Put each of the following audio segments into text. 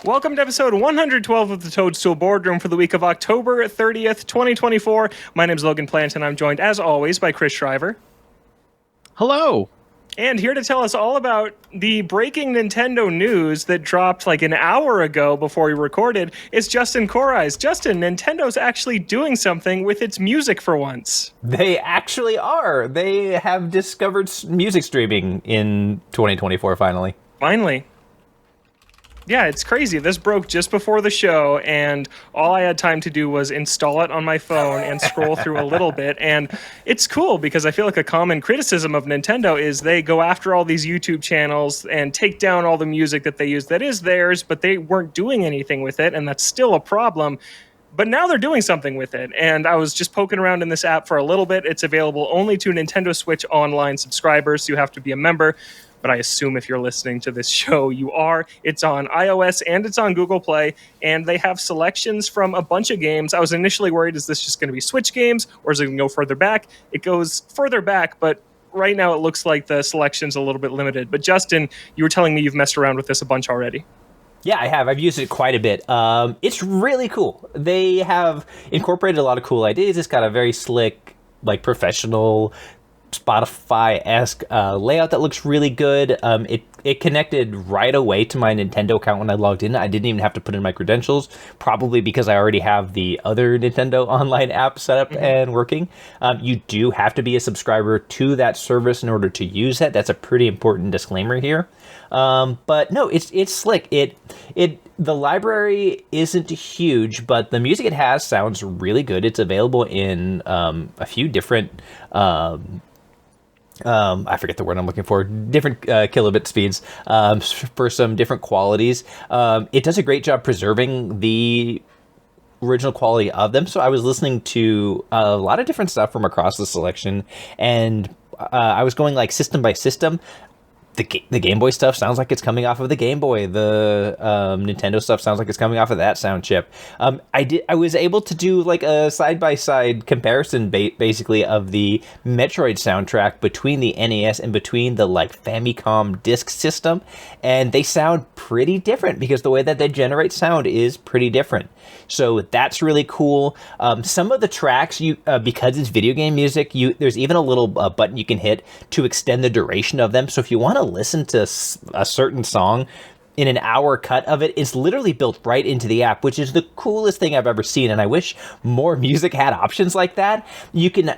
Welcome to episode 112 of the Toadstool Boardroom for the week of October 30th, 2024. My name's Logan Plant, and I'm joined, as always, by Chris Shriver. Hello. And here to tell us all about the breaking Nintendo news that dropped like an hour ago before we recorded is Justin Korais. Justin, Nintendo's actually doing something with its music for once. They actually are. They have discovered music streaming in 2024, finally. Finally. Yeah, it's crazy. This broke just before the show, and all I had time to do was install it on my phone and scroll through a little bit. And it's cool because I feel like a common criticism of Nintendo is they go after all these YouTube channels and take down all the music that they use that is theirs, but they weren't doing anything with it, and that's still a problem. But now they're doing something with it, and I was just poking around in this app for a little bit. It's available only to Nintendo Switch Online subscribers, so you have to be a member. But I assume if you're listening to this show, you are. It's on iOS and it's on Google Play, and they have selections from a bunch of games. I was initially worried, is this just going to be Switch games, or is it going to go further back? It goes further back, but right now it looks like the selection's a little bit limited. But Justin, you were telling me you've messed around with this a bunch already. Yeah, I have. I've used it quite a bit. It's really cool. They have incorporated a lot of cool ideas. It's got a very slick, like, professional Spotify-esque layout that looks really good. It connected right away to my Nintendo account when I logged in. I didn't even have to put in my credentials, probably because I already have the other Nintendo online app set up and working. You do have to be a subscriber to that service in order to use it. That's a pretty important disclaimer here. But no, it's slick. The library isn't huge, but the music it has sounds really good. It's available in a few different I forget the word I'm looking for, different kilobit speeds for some different qualities. It does a great job preserving the original quality of them. So I was listening to a lot of different stuff from across the selection, and I was going like system by system. The Game Boy stuff sounds like it's coming off of the Game Boy. The Nintendo stuff sounds like it's coming off of that sound chip. I was able to do like a side-by-side comparison basically of the Metroid soundtrack between the NES and between the like Famicom disk system, and they sound pretty different because the way that they generate sound is pretty different. So that's really cool. Some of the tracks, because it's video game music, there's even a little button you can hit to extend the duration of them. So if you want to listen to a certain song in an hour cut of it, it's literally built right into the app, which is the coolest thing I've ever seen. And I wish more music had options like that. You can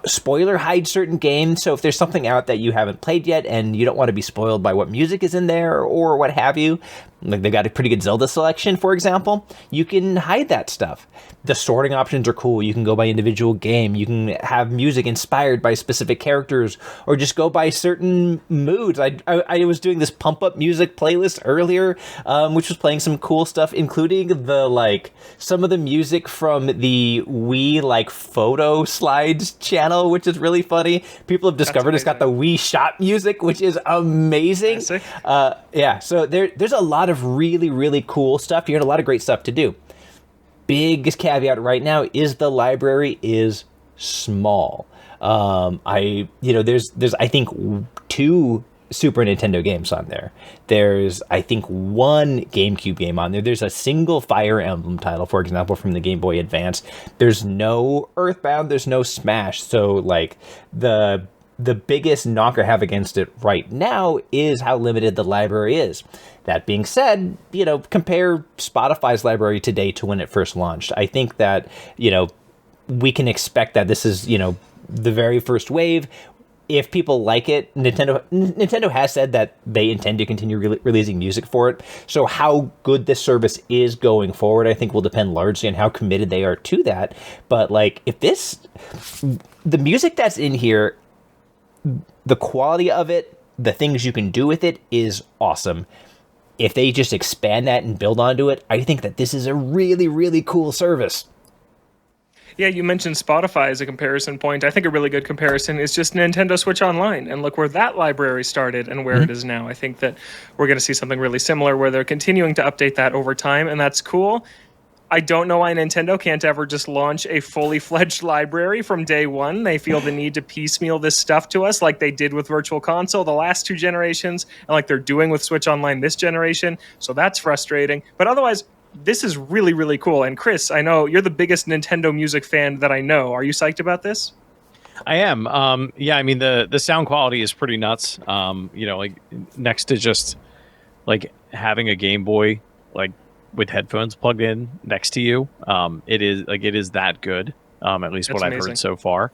spoiler hide certain games, so if there's something out that you haven't played yet and you don't want to be spoiled by what music is in there or what have you, like they've got a pretty good Zelda selection, for example, you can hide that stuff. The sorting options are cool. You can go by individual game. You can have music inspired by specific characters or just go by certain moods. I was doing this pump up music playlist earlier, which was playing some cool stuff, including some of the music from the Wii photo slides channel, which is really funny. People have discovered it's got the Wii shot music, which is amazing. Yeah, so there's a lot of really, really cool stuff. You got a lot of great stuff to do. Biggest caveat right now is the library is small. There's I think 2 Super Nintendo games on there. There's I think 1 GameCube game on there. There's a single Fire Emblem title, for example, from the Game Boy Advance. There's no Earthbound. There's no Smash. So like the biggest knock I have against it right now is how limited the library is. That being said, compare Spotify's library today to when it first launched. I think that, we can expect that this is, the very first wave. If people like it, Nintendo has said that they intend to continue releasing music for it. So how good this service is going forward, I think will depend largely on how committed they are to that. But the music that's in here, the quality of it, the things you can do with it is awesome. If they just expand that and build onto it, I think that this is a really, really cool service. Yeah, you mentioned Spotify as a comparison point. I think a really good comparison is just Nintendo Switch Online, and look where that library started and where it is now. I think that we're going to see something really similar where they're continuing to update that over time, and that's cool. I don't know why Nintendo can't ever just launch a fully fledged library from day one. They feel the need to piecemeal this stuff to us like they did with Virtual Console the last 2 generations and like they're doing with Switch Online this generation. So that's frustrating. But otherwise, this is really, really cool. And Chris, I know you're the biggest Nintendo music fan that I know. Are you psyched about this? I am. Yeah, I mean the sound quality is pretty nuts. Like next to just like having a Game Boy like with headphones plugged in next to you, it is that good. At least That's what amazing. I've heard so far.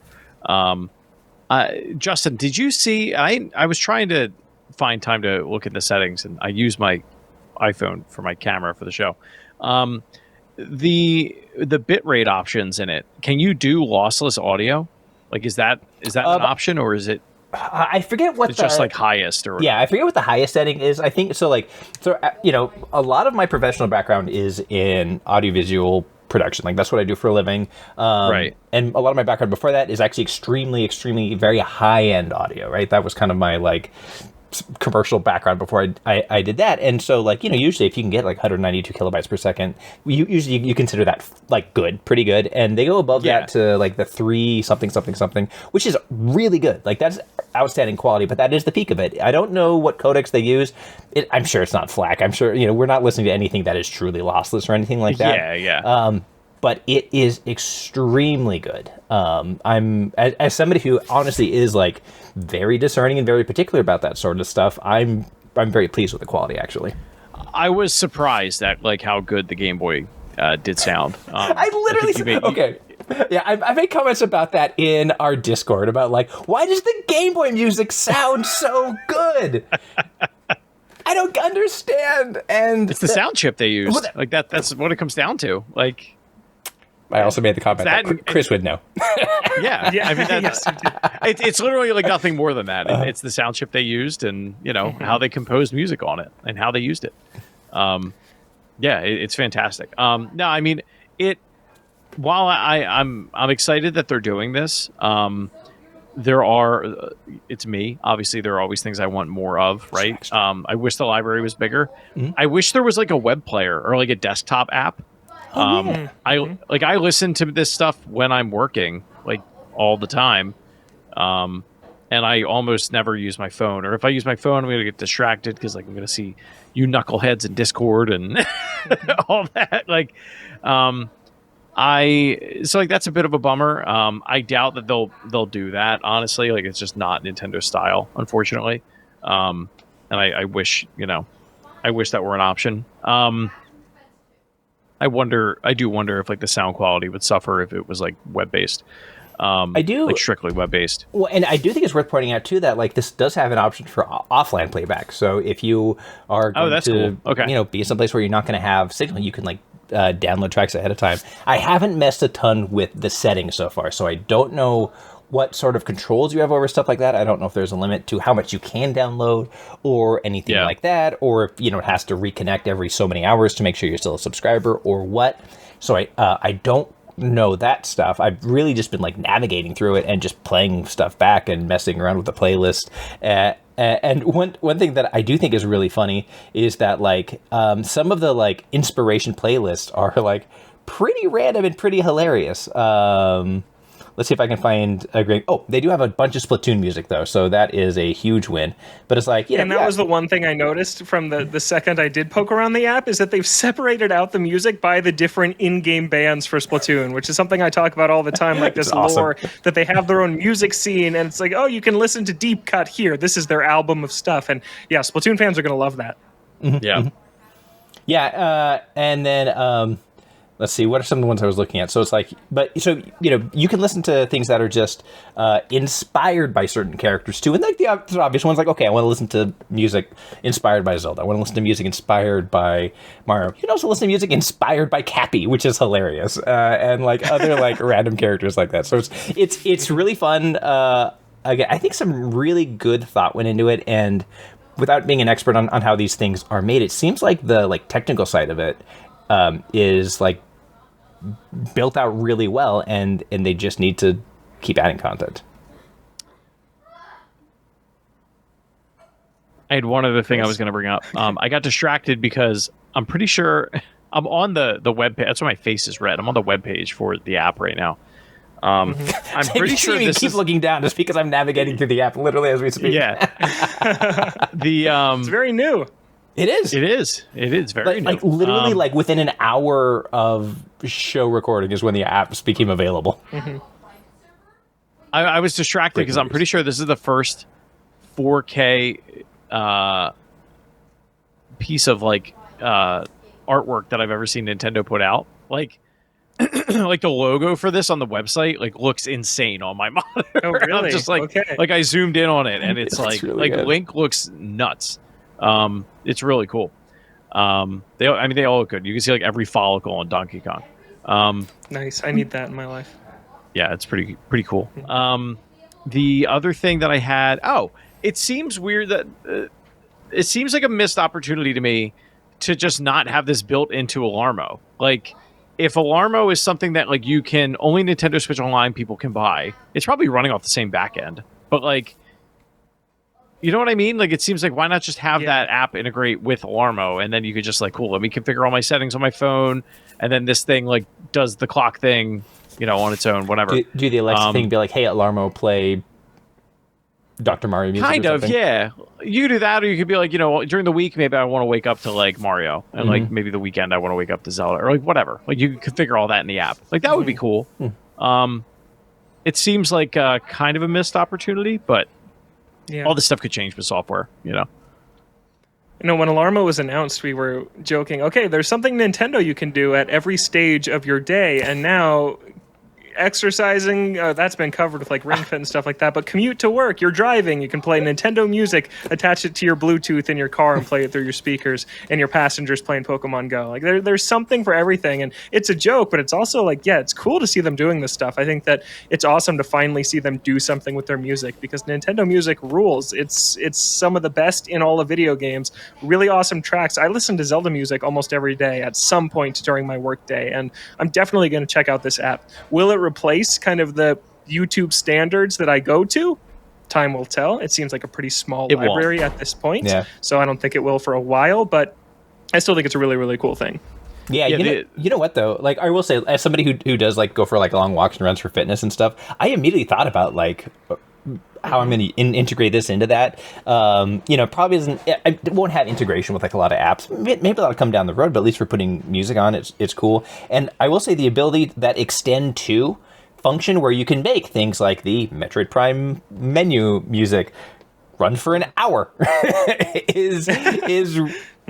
Justin, did you see? I was trying to find time to look at the settings, and I use my iPhone for my camera for the show. The bitrate options in it. Can you do lossless audio? Like, is that an option, or is it? I forget what it's just like highest, or yeah, I forget what the highest setting is. I think so. A lot of my professional background is in audiovisual production. Like that's what I do for a living. Right. And a lot of my background before that is actually extremely, extremely very high end audio. Right. That was kind of my like commercial background before I did that. And so like, usually if you can get like 192 kilobytes per second, you consider that like good, pretty good. And they go above that to like the 3 something, which is really good. Like that's outstanding quality, but that is the peak of it. I don't know what codecs they use. I'm sure it's not FLAC. I'm sure, we're not listening to anything that is truly lossless or anything like that. Yeah. But it is extremely good. I'm as somebody who honestly is like very discerning and very particular about that sort of stuff. I'm very pleased with the quality. Actually, I was surprised at like how good the Game Boy did sound. I literally okay. Yeah, I made comments about that in our Discord about like, why does the Game Boy music sound so good? I don't understand. And it's the sound chip they use. Like that's what it comes down to. Like. I also made the comment that Chris would know. Yeah. I mean, it's literally like nothing more than that. It's the sound chip they used, and how they composed music on it, and how they used it. It's fantastic. No, I mean it. While I'm excited that they're doing this, there are. It's me. Obviously, there are always things I want more of. Right. I wish the library was bigger. Mm-hmm. I wish there was like a web player or like a desktop app. I listen to this stuff when I'm working, like all the time, and I almost never use my phone. Or if I use my phone, I'm gonna get distracted because like I'm gonna see you knuckleheads in Discord and all that. Like, that's a bit of a bummer. I doubt that they'll do that. Honestly, like it's just not Nintendo style, unfortunately. And I wish I wish that were an option. I do wonder if like the sound quality would suffer if it was like web-based. I do, like strictly web-based. Well, and I do think it's worth pointing out too that like this does have an option for offline playback. So if you are going to, cool. Okay. Be someplace where you're not going to have signal, you can like download tracks ahead of time. I haven't messed a ton with the settings so far, so I don't know what sort of controls you have over stuff like that. I don't know if there's a limit to how much you can download or anything like that, or if it has to reconnect every so many hours to make sure you're still a subscriber or what. So I don't know that stuff. I've really just been like navigating through it and just playing stuff back and messing around with the playlist. And one thing that I do think is really funny is that like some of the like inspiration playlists are like pretty random and pretty hilarious. Let's see if I can find a great... Oh, they do have a bunch of Splatoon music, though, so that is a huge win. But it's like... And that was the one thing I noticed from the second I did poke around the app, is that they've separated out the music by the different in-game bands for Splatoon, which is something I talk about all the time, like this lore, that they have their own music scene, and it's like, oh, you can listen to Deep Cut here. This is their album of stuff. And yeah, Splatoon fans are going to love that. Mm-hmm. Yeah. Yeah, and then... let's see, what are some of the ones I was looking at? So it's like, you can listen to things that are just inspired by certain characters too. And like the obvious ones, like, okay, I want to listen to music inspired by Zelda. I want to listen to music inspired by Mario. You can also listen to music inspired by Cappy, which is hilarious. And like other like random characters like that. So it's really fun. Again, I think some really good thought went into it. And without being an expert on how these things are made, it seems like the like technical side of it is like built out really well, and they just need to keep adding content. I had one other thing I was going to bring up. I got distracted because I'm pretty sure I'm on the web page. That's why my face is red. I'm on the web page for the app right now. I'm pretty sure you this keep is looking down just because I'm navigating through the app literally as we speak. yeah. It's very new. It is. It is very new. Like literally, like within an hour of show recording is when the apps became available. I was distracted because I'm pretty sure this is the first 4K piece of like artwork that I've ever seen Nintendo put out. Like like the logo for this on the website like looks insane on my monitor. Oh, really? I'm just like like I zoomed in on it and it's like really good. Link looks nuts. It's really cool. They all look good. You can see like every follicle on Donkey Kong. Nice. I need that in my life. Yeah, it's pretty cool. The other thing that I had, it seems weird that it seems like a missed opportunity to me to just not have this built into Alarmo. Like, if Alarmo is something that like you can only Nintendo Switch Online people can buy, it's probably running off the same back end. But like, you know what I mean? Like, it seems like why not just have that app integrate with Alarmo, and then you could just like, cool, let me configure all my settings on my phone, and then this thing like does the clock thing, you know, on its own, whatever. Do the Alexa thing, be like, hey, Alarmo, play Dr. Mario music. Kind of, yeah. You could do that, or you could be like, you know, during the week, maybe I want to wake up to like Mario, and like maybe the weekend I want to wake up to Zelda, or like whatever. Like you can configure all that in the app. Like that would be cool. It seems like kind of a missed opportunity, but all this stuff could change with software, you know. You know, when Alarmo was announced, we were joking, okay, there's something Nintendo you can do at every stage of your day, and now exercising, that's been covered with like Ring Fit and stuff like that, but commute to work, you're driving, you can play Nintendo music, attach it to your Bluetooth in your car and play it through your speakers, and your passengers playing Pokemon Go. Like there's something for everything, and it's a joke, but it's also like, yeah, it's cool to see them doing this stuff. I think that it's awesome to finally see them do something with their music, because Nintendo music rules. It's some of the best in all of video games. Really awesome tracks. I listen to Zelda music almost every day at some point during my work day, and I'm definitely going to check out this app. Will it replace kind of the YouTube standards that I go to? Time will tell. It seems like a pretty small library at this point, so I don't think it will for a while, but I still think it's a really, really cool thing. Yeah, you know what though? Like I will say, as somebody who does like go for like long walks and runs for fitness and stuff, I immediately thought about like how I'm going to integrate this into that. You know, probably it won't have integration with like a lot of apps. Maybe that'll come down the road, but at least for putting music on, it's cool. And I will say the ability that extend to function where you can make things like the Metroid Prime menu music run for an hour is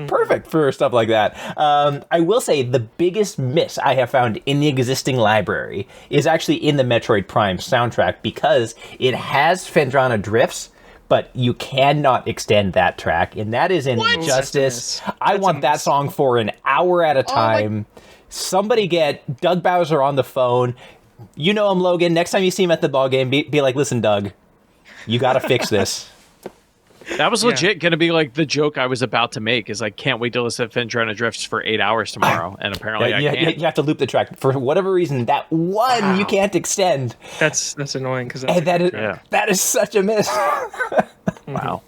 perfect for stuff like that. I will say the biggest miss I have found in the existing library is actually in the Metroid Prime soundtrack, because it has Phendrana Drifts, but you cannot extend that track, and that is an injustice. I want that song for an hour at a time. Somebody get Doug Bowser on the phone. You know him, Logan. Next time you see him at the ball game, be like, listen, Doug, you got to fix this. That was legit going to be like the joke I was about to make, is I can't wait to listen to Phendrana Drifts for 8 hours tomorrow, and apparently I can't. You have to loop the track. For whatever reason, that one you can't extend. That's annoying, because that is such a miss. Wow.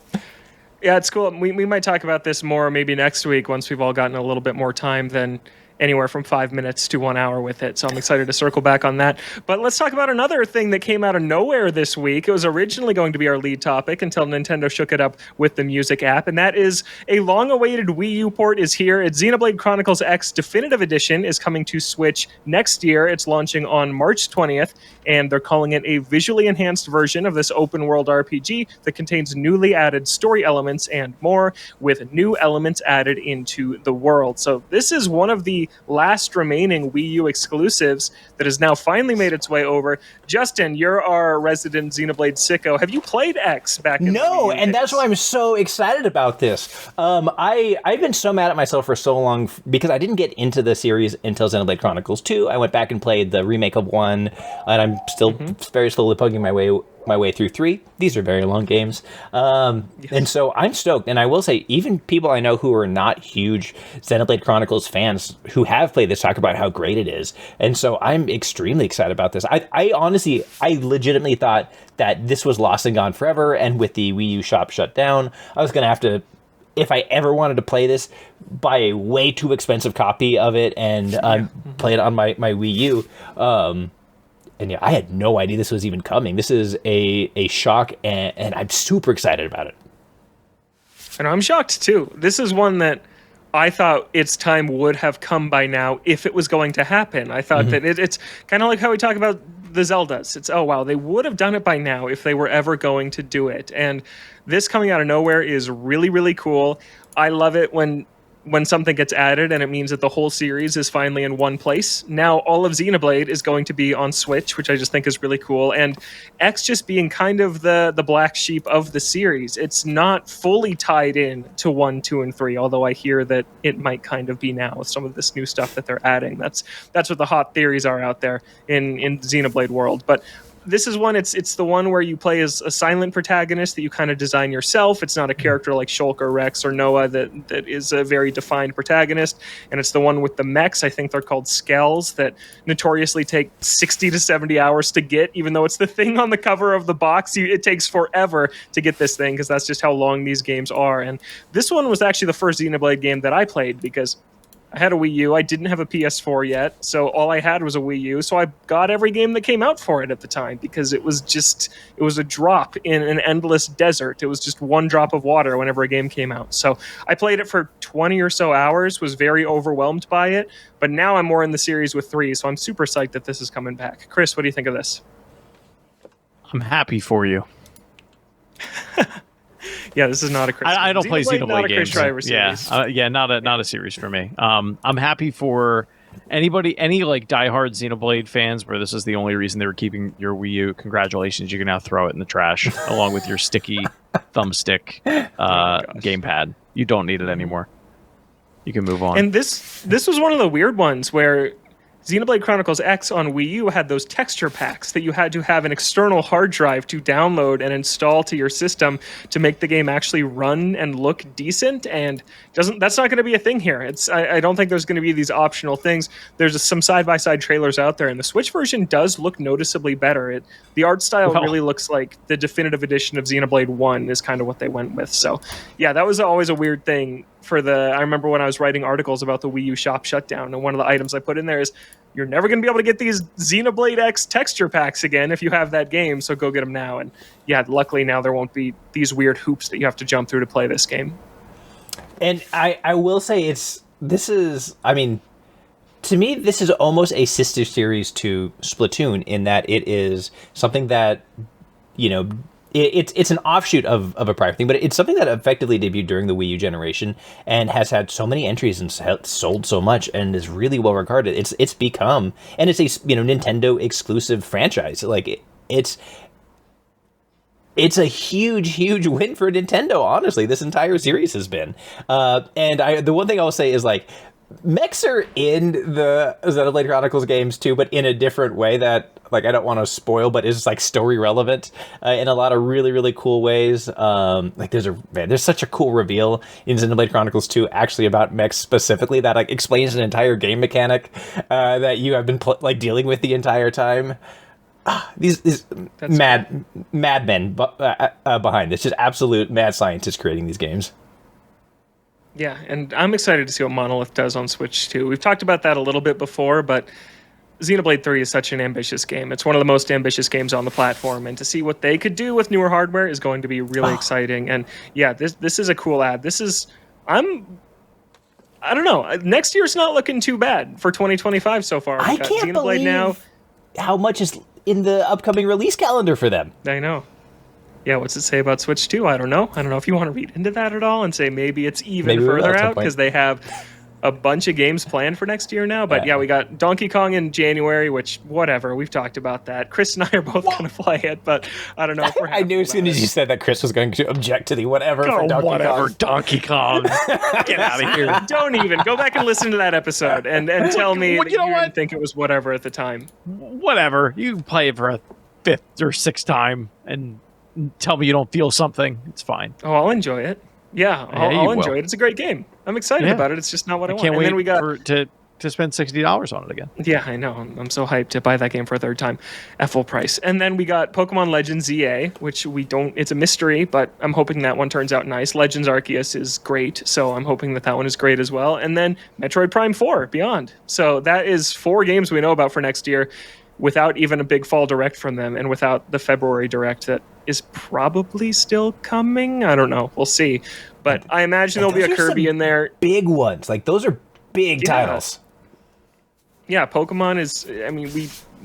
Yeah, it's cool. We might talk about this more maybe next week once we've all gotten a little bit more time than anywhere from 5 minutes to 1 hour with it. So I'm excited to circle back on that. But let's talk about another thing that came out of nowhere this week. It was originally going to be our lead topic until Nintendo shook it up with the music app, and that is a long-awaited Wii U port is here. It's Xenoblade Chronicles X Definitive Edition is coming to Switch next year. It's launching on March 20th, and they're calling it a visually enhanced version of this open-world RPG that contains newly added story elements and more, with new elements added into the world. So this is one of the last remaining Wii U exclusives that has now finally made its way over. Justin, you're our resident Xenoblade sicko. Have you played X back in the Wii U and days? that's why I'm so excited about this. I've been so mad at myself for so long because I didn't get into the series until Xenoblade Chronicles 2. I went back and played the remake of 1, and I'm still very slowly plugging my way through 3. These are very long games. And so I'm stoked. And I will say, even people I know who are not huge Xenoblade Chronicles fans who have played this talk about how great it is. And so I'm extremely excited about this. I honestly, I legitimately thought that this was lost and gone forever. And with the Wii U shop shut down, I was going to have to if I ever wanted to play this, buy a way too expensive copy of it and play it on my Wii U. And yeah, I had no idea this was even coming. This is a shock, and I'm super excited about it. And I'm shocked too. This is one that I thought its time would have come by now if it was going to happen. I thought that it's kind of like how we talk about the Zeldas. It's, oh wow, they would have done it by now if they were ever going to do it. And this coming out of nowhere is really, really cool. I love it when something gets added and it means that the whole series is finally in one place. Now all of Xenoblade is going to be on Switch, which I just think is really cool. And X just being kind of the black sheep of the series. It's not fully tied in to 1, 2, and 3, although I hear that it might kind of be now with some of this new stuff that they're adding. That's what the hot theories are out there in Xenoblade world. But this is one, it's the one where you play as a silent protagonist that you kind of design yourself. It's not a character like Shulk or Rex or Noah that is a very defined protagonist. And it's the one with the mechs. I think they're called Skells, that notoriously take 60 to 70 hours to get, even though it's the thing on the cover of the box. It takes forever to get this thing because that's just how long these games are. And this one was actually the first Xenoblade game that I played because I had a Wii U. I didn't have a PS4 yet, so all I had was a Wii U. So I got every game that came out for it at the time because it was a drop in an endless desert. It was just one drop of water whenever a game came out. So I played it for 20 or so hours, was very overwhelmed by it, but now I'm more in the series with 3, so I'm super psyched that this is coming back. Chris, what do you think of this? I'm happy for you. Yeah, this is not a Chris. I don't play Xenoblade games. Not a series for me. I'm happy for any like diehard Xenoblade fans where this is the only reason they were keeping your Wii U. Congratulations, you can now throw it in the trash along with your sticky thumbstick gamepad. You don't need it anymore. You can move on. And this was one of the weird ones where Xenoblade Chronicles X on Wii U had those texture packs that you had to have an external hard drive to download and install to your system to make the game actually run and look decent. And that's not going to be a thing here. I don't think there's going to be these optional things. There's some side-by-side trailers out there, and the Switch version does look noticeably better. The art style really looks like the definitive edition of Xenoblade 1 is kind of what they went with. So yeah, that was always a weird thing. I remember when I was writing articles about the Wii U shop shutdown, and one of the items I put in there is, you're never going to be able to get these Xenoblade X texture packs again if you have that game, so go get them now. And yeah, luckily now there won't be these weird hoops that you have to jump through to play this game. And I will say to me, this is almost a sister series to Splatoon in that it is something that, it's an offshoot of a prior thing, but it's something that effectively debuted during the Wii U generation and has had so many entries and sold so much and is really well regarded. It's become, and it's a Nintendo exclusive franchise. Like it's a huge win for Nintendo. Honestly, this entire series has been. And the one thing I'll say is like, mechs are in the Xenoblade Chronicles games too, but in a different way that, like, I don't want to spoil, but is like story relevant in a lot of really, really cool ways. Like there's such a cool reveal in Xenoblade Chronicles 2 actually about mechs specifically that like explains an entire game mechanic that you have been dealing with the entire time. These madmen behind this, just absolute mad scientists creating these games. Yeah, and I'm excited to see what Monolith does on Switch too. We've talked about that a little bit before, but Xenoblade 3 is such an ambitious game. It's one of the most ambitious games on the platform, and to see what they could do with newer hardware is going to be really exciting. And yeah, this is a cool ad. I don't know. Next year's not looking too bad for 2025 so far. I can't believe how much is in the upcoming release calendar for them. I know. Yeah, what's it say about Switch 2? I don't know. I don't know if you want to read into that at all and say maybe it's further out because they have a bunch of games planned for next year now. But yeah, we got Donkey Kong in January, which, whatever, we've talked about that. Chris and I are both going to play it, but I don't know if we're I knew as soon as you said that Chris was going to object to the whatever for Donkey Kong. Get out of here. Don't even. Go back and listen to that episode and tell me that you didn't think it was whatever at the time. Whatever. You play it for a 5th or 6th time and tell me you don't feel something. It's fine. Oh, I'll enjoy it. Yeah, I'll enjoy it. It's a great game. I'm excited about it. It's just not what I want. Can't wait then we got to spend $60 on it again. Yeah, I know. I'm so hyped to buy that game for a third time at full price. And then we got Pokemon Legends ZA, which it's a mystery, but I'm hoping that one turns out nice. Legends Arceus is great, so I'm hoping that one is great as well. And then Metroid Prime 4 Beyond. So that is 4 games we know about for next year without even a big fall direct from them and without the February direct that is probably still coming. I don't know. We'll see. But I imagine there'll be a Kirby in there. Big ones. Like, those are big titles. Yeah, Pokemon is, I mean,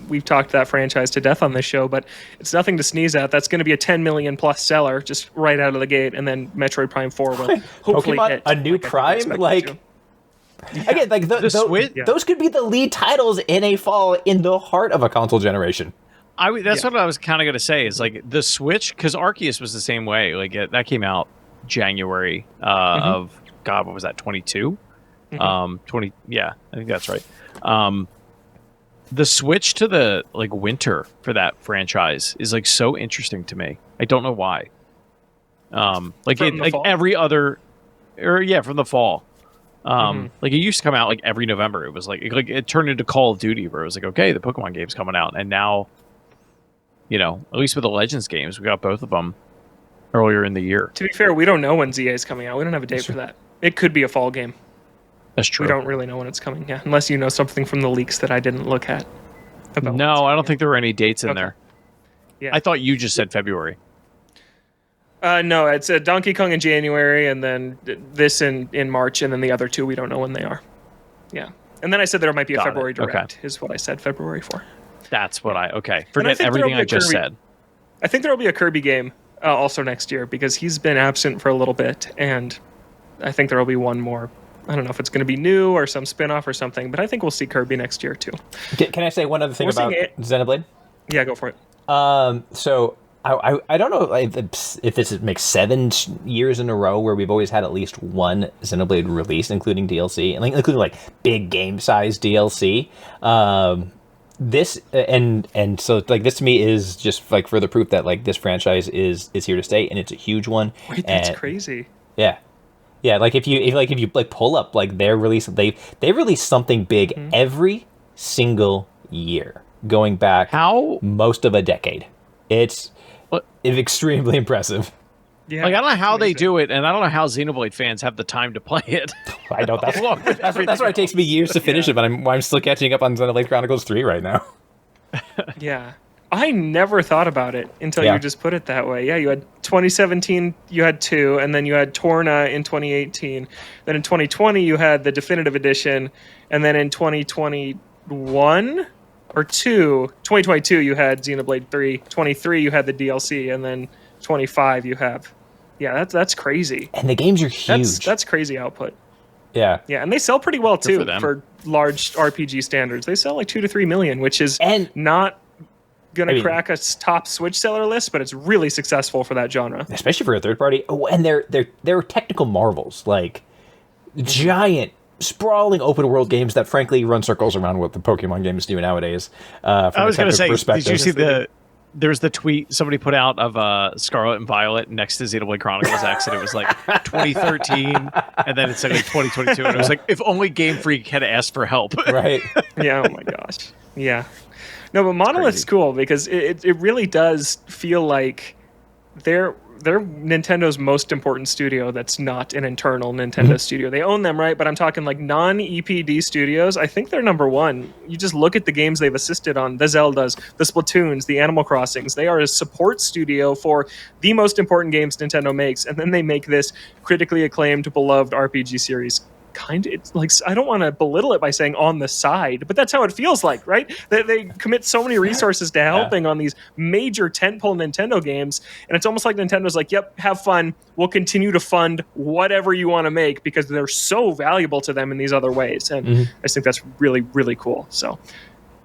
we've talked that franchise to death on this show, but it's nothing to sneeze at. That's going to be a 10 million plus seller just right out of the gate, and then Metroid Prime 4 will hopefully Pokemon, hit. a new Prime? Again, like those could be the lead titles in a fall in the heart of a console generation. That's what I was kind of going to say, is like the Switch, because Arceus was the same way. Like that came out January of, God, what was that, 22? 20, yeah, I think that's right. The switch to the like winter for that franchise is like so interesting to me. I don't know why. Like every other, from the fall. Like it used to come out like every November. It was like it turned into Call of Duty, where it was like, okay, the Pokemon game's coming out, and now, at least with the Legends games, we got both of them earlier in the year. To be fair, we don't know when ZA is coming out. We don't have a date for that. It could be a fall game. That's true. We don't really know when it's coming, unless you know something from the leaks that I didn't look at. No, I don't think there were any dates in there. Yeah, I thought you just said February. No, it's Donkey Kong in January, and then this in March, and then the other 2 we don't know when they are. Yeah, and then I said there might be a February direct. Is what I said, February 4. That's what forget everything I just said. I think there will be a Kirby game also next year, because he's been absent for a little bit, and I think there will be one more. I don't know if it's going to be new or some spin-off or something, but I think we'll see Kirby next year too. Can I say one other thing about Xenoblade? Yeah, go for it. So I don't know if this makes 7 years in a row where we've always had at least one Xenoblade release, including DLC, and including like big game size DLC. This and so like this to me is just like further proof that like this franchise is here to stay, and it's a huge one. Wait, that's crazy. Yeah. Yeah, like if you pull up like their release, they release something big every single year, going back most of a decade. It's extremely impressive. Yeah, like I don't know how they do it, and I don't know how Xenoblade fans have the time to play it. I don't. That's why it takes me years to finish it, but I'm still catching up on Xenoblade Chronicles 3 right now. Yeah. I never thought about it until you just put it that way. Yeah, you had 2017, you had 2, and then you had Torna in 2018. Then in 2020, you had the Definitive Edition, and then in 2021 or 2022, you had Xenoblade 3. 23, you had the DLC, and then 25, you have. Yeah, that's crazy. And the games are huge. That's crazy output. Yeah. Yeah, and they sell pretty well too for large RPG standards. They sell like 2 to 3 million, which is not gonna crack a top Switch seller list, but it's really successful for that genre, especially for a third party. Oh, and they're technical marvels, like giant sprawling open world games that frankly run circles around what the Pokemon games do nowadays. I was going to say, did you see there's the tweet somebody put out of Scarlet and Violet next to Xenoblade Chronicles X, and it was like 2013, and then it said like 2022, and it was like, if only Game Freak had asked for help. Right. Yeah, oh my gosh. Yeah. No, but Monolith's cool because it really does feel like they're Nintendo's most important studio that's not an internal Nintendo studio. They own them, right? But I'm talking like non-EPD studios. I think they're number one. You just look at the games they've assisted on, the Zeldas, the Splatoons, the Animal Crossings. They are a support studio for the most important games Nintendo makes, and then they make this critically acclaimed, beloved RPG series. It's like, I don't want to belittle it by saying on the side, but that's how it feels like, right? They commit so many resources to helping on these major tentpole Nintendo games, and it's almost like Nintendo's like, yep, have fun. We'll continue to fund whatever you want to make because they're so valuable to them in these other ways, and I just think that's really, really cool. So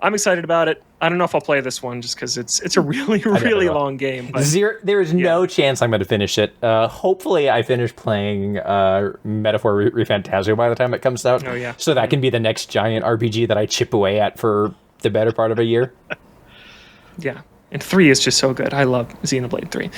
I'm excited about it. I don't know if I'll play this one just because it's a really, really long game. But there is no chance I'm going to finish it. Hopefully, I finish playing Metaphor ReFantazio by the time it comes out. Oh, yeah. So that can be the next giant RPG that I chip away at for the better part of a year. Yeah. And 3 is just so good. I love Xenoblade 3.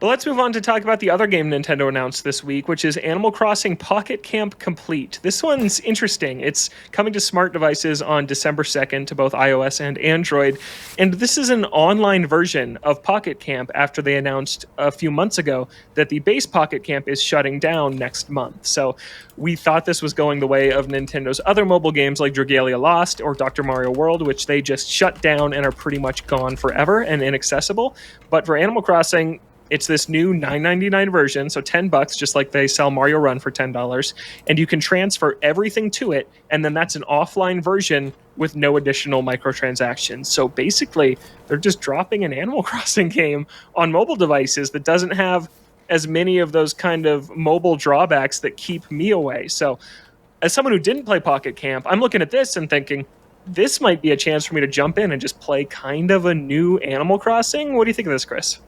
But let's move on to talk about the other game Nintendo announced this week, which is Animal Crossing Pocket Camp Complete. This one's interesting. It's coming to smart devices on December 2nd to both iOS and Android. And this is an online version of Pocket Camp after they announced a few months ago that the base Pocket Camp is shutting down next month. So we thought this was going the way of Nintendo's other mobile games like Dragalia Lost or Dr. Mario World, which they just shut down and are pretty much gone forever and inaccessible. But for Animal Crossing, it's this new $9.99 version, so $10, just like they sell Mario Run for $10, and you can transfer everything to it, and then that's an offline version with no additional microtransactions. So basically, they're just dropping an Animal Crossing game on mobile devices that doesn't have as many of those kind of mobile drawbacks that keep me away. So as someone who didn't play Pocket Camp, I'm looking at this and thinking, this might be a chance for me to jump in and just play kind of a new Animal Crossing. What do you think of this, Chris?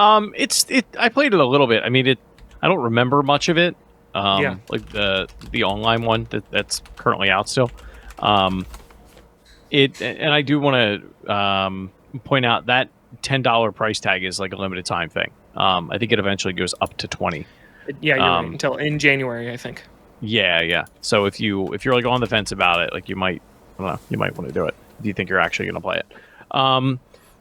I played it a little bit. I mean, I don't remember much of it. Yeah. Like the online one that's currently out still. And I do want to point out that $10 price tag is like a limited time thing. I think it eventually goes up to 20. Yeah, you're right. Until in January, I think. Yeah. So if you're like on the fence about it, like you might want to do it if you think you're actually going to play it.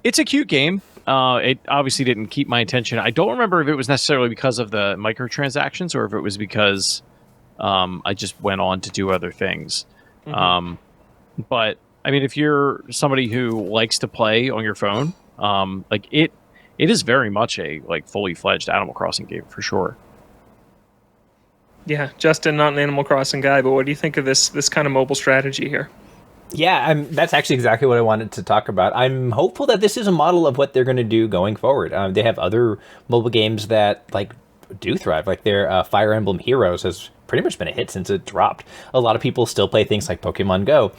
It's a cute game. It obviously didn't keep my attention. I don't remember if it was necessarily because of the microtransactions or if it was because I just went on to do other things. Mm-hmm. But I mean, if you're somebody who likes to play on your phone, like it is very much a like fully fledged Animal Crossing game for sure. Yeah, Justin, not an Animal Crossing guy, but what do you think of this kind of mobile strategy here? Yeah, that's actually exactly what I wanted to talk about. I'm hopeful that this is a model of what they're going to do going forward. They have other mobile games that like do thrive, like their Fire Emblem Heroes has pretty much been a hit since it dropped. A lot of people still play things like Pokemon Go.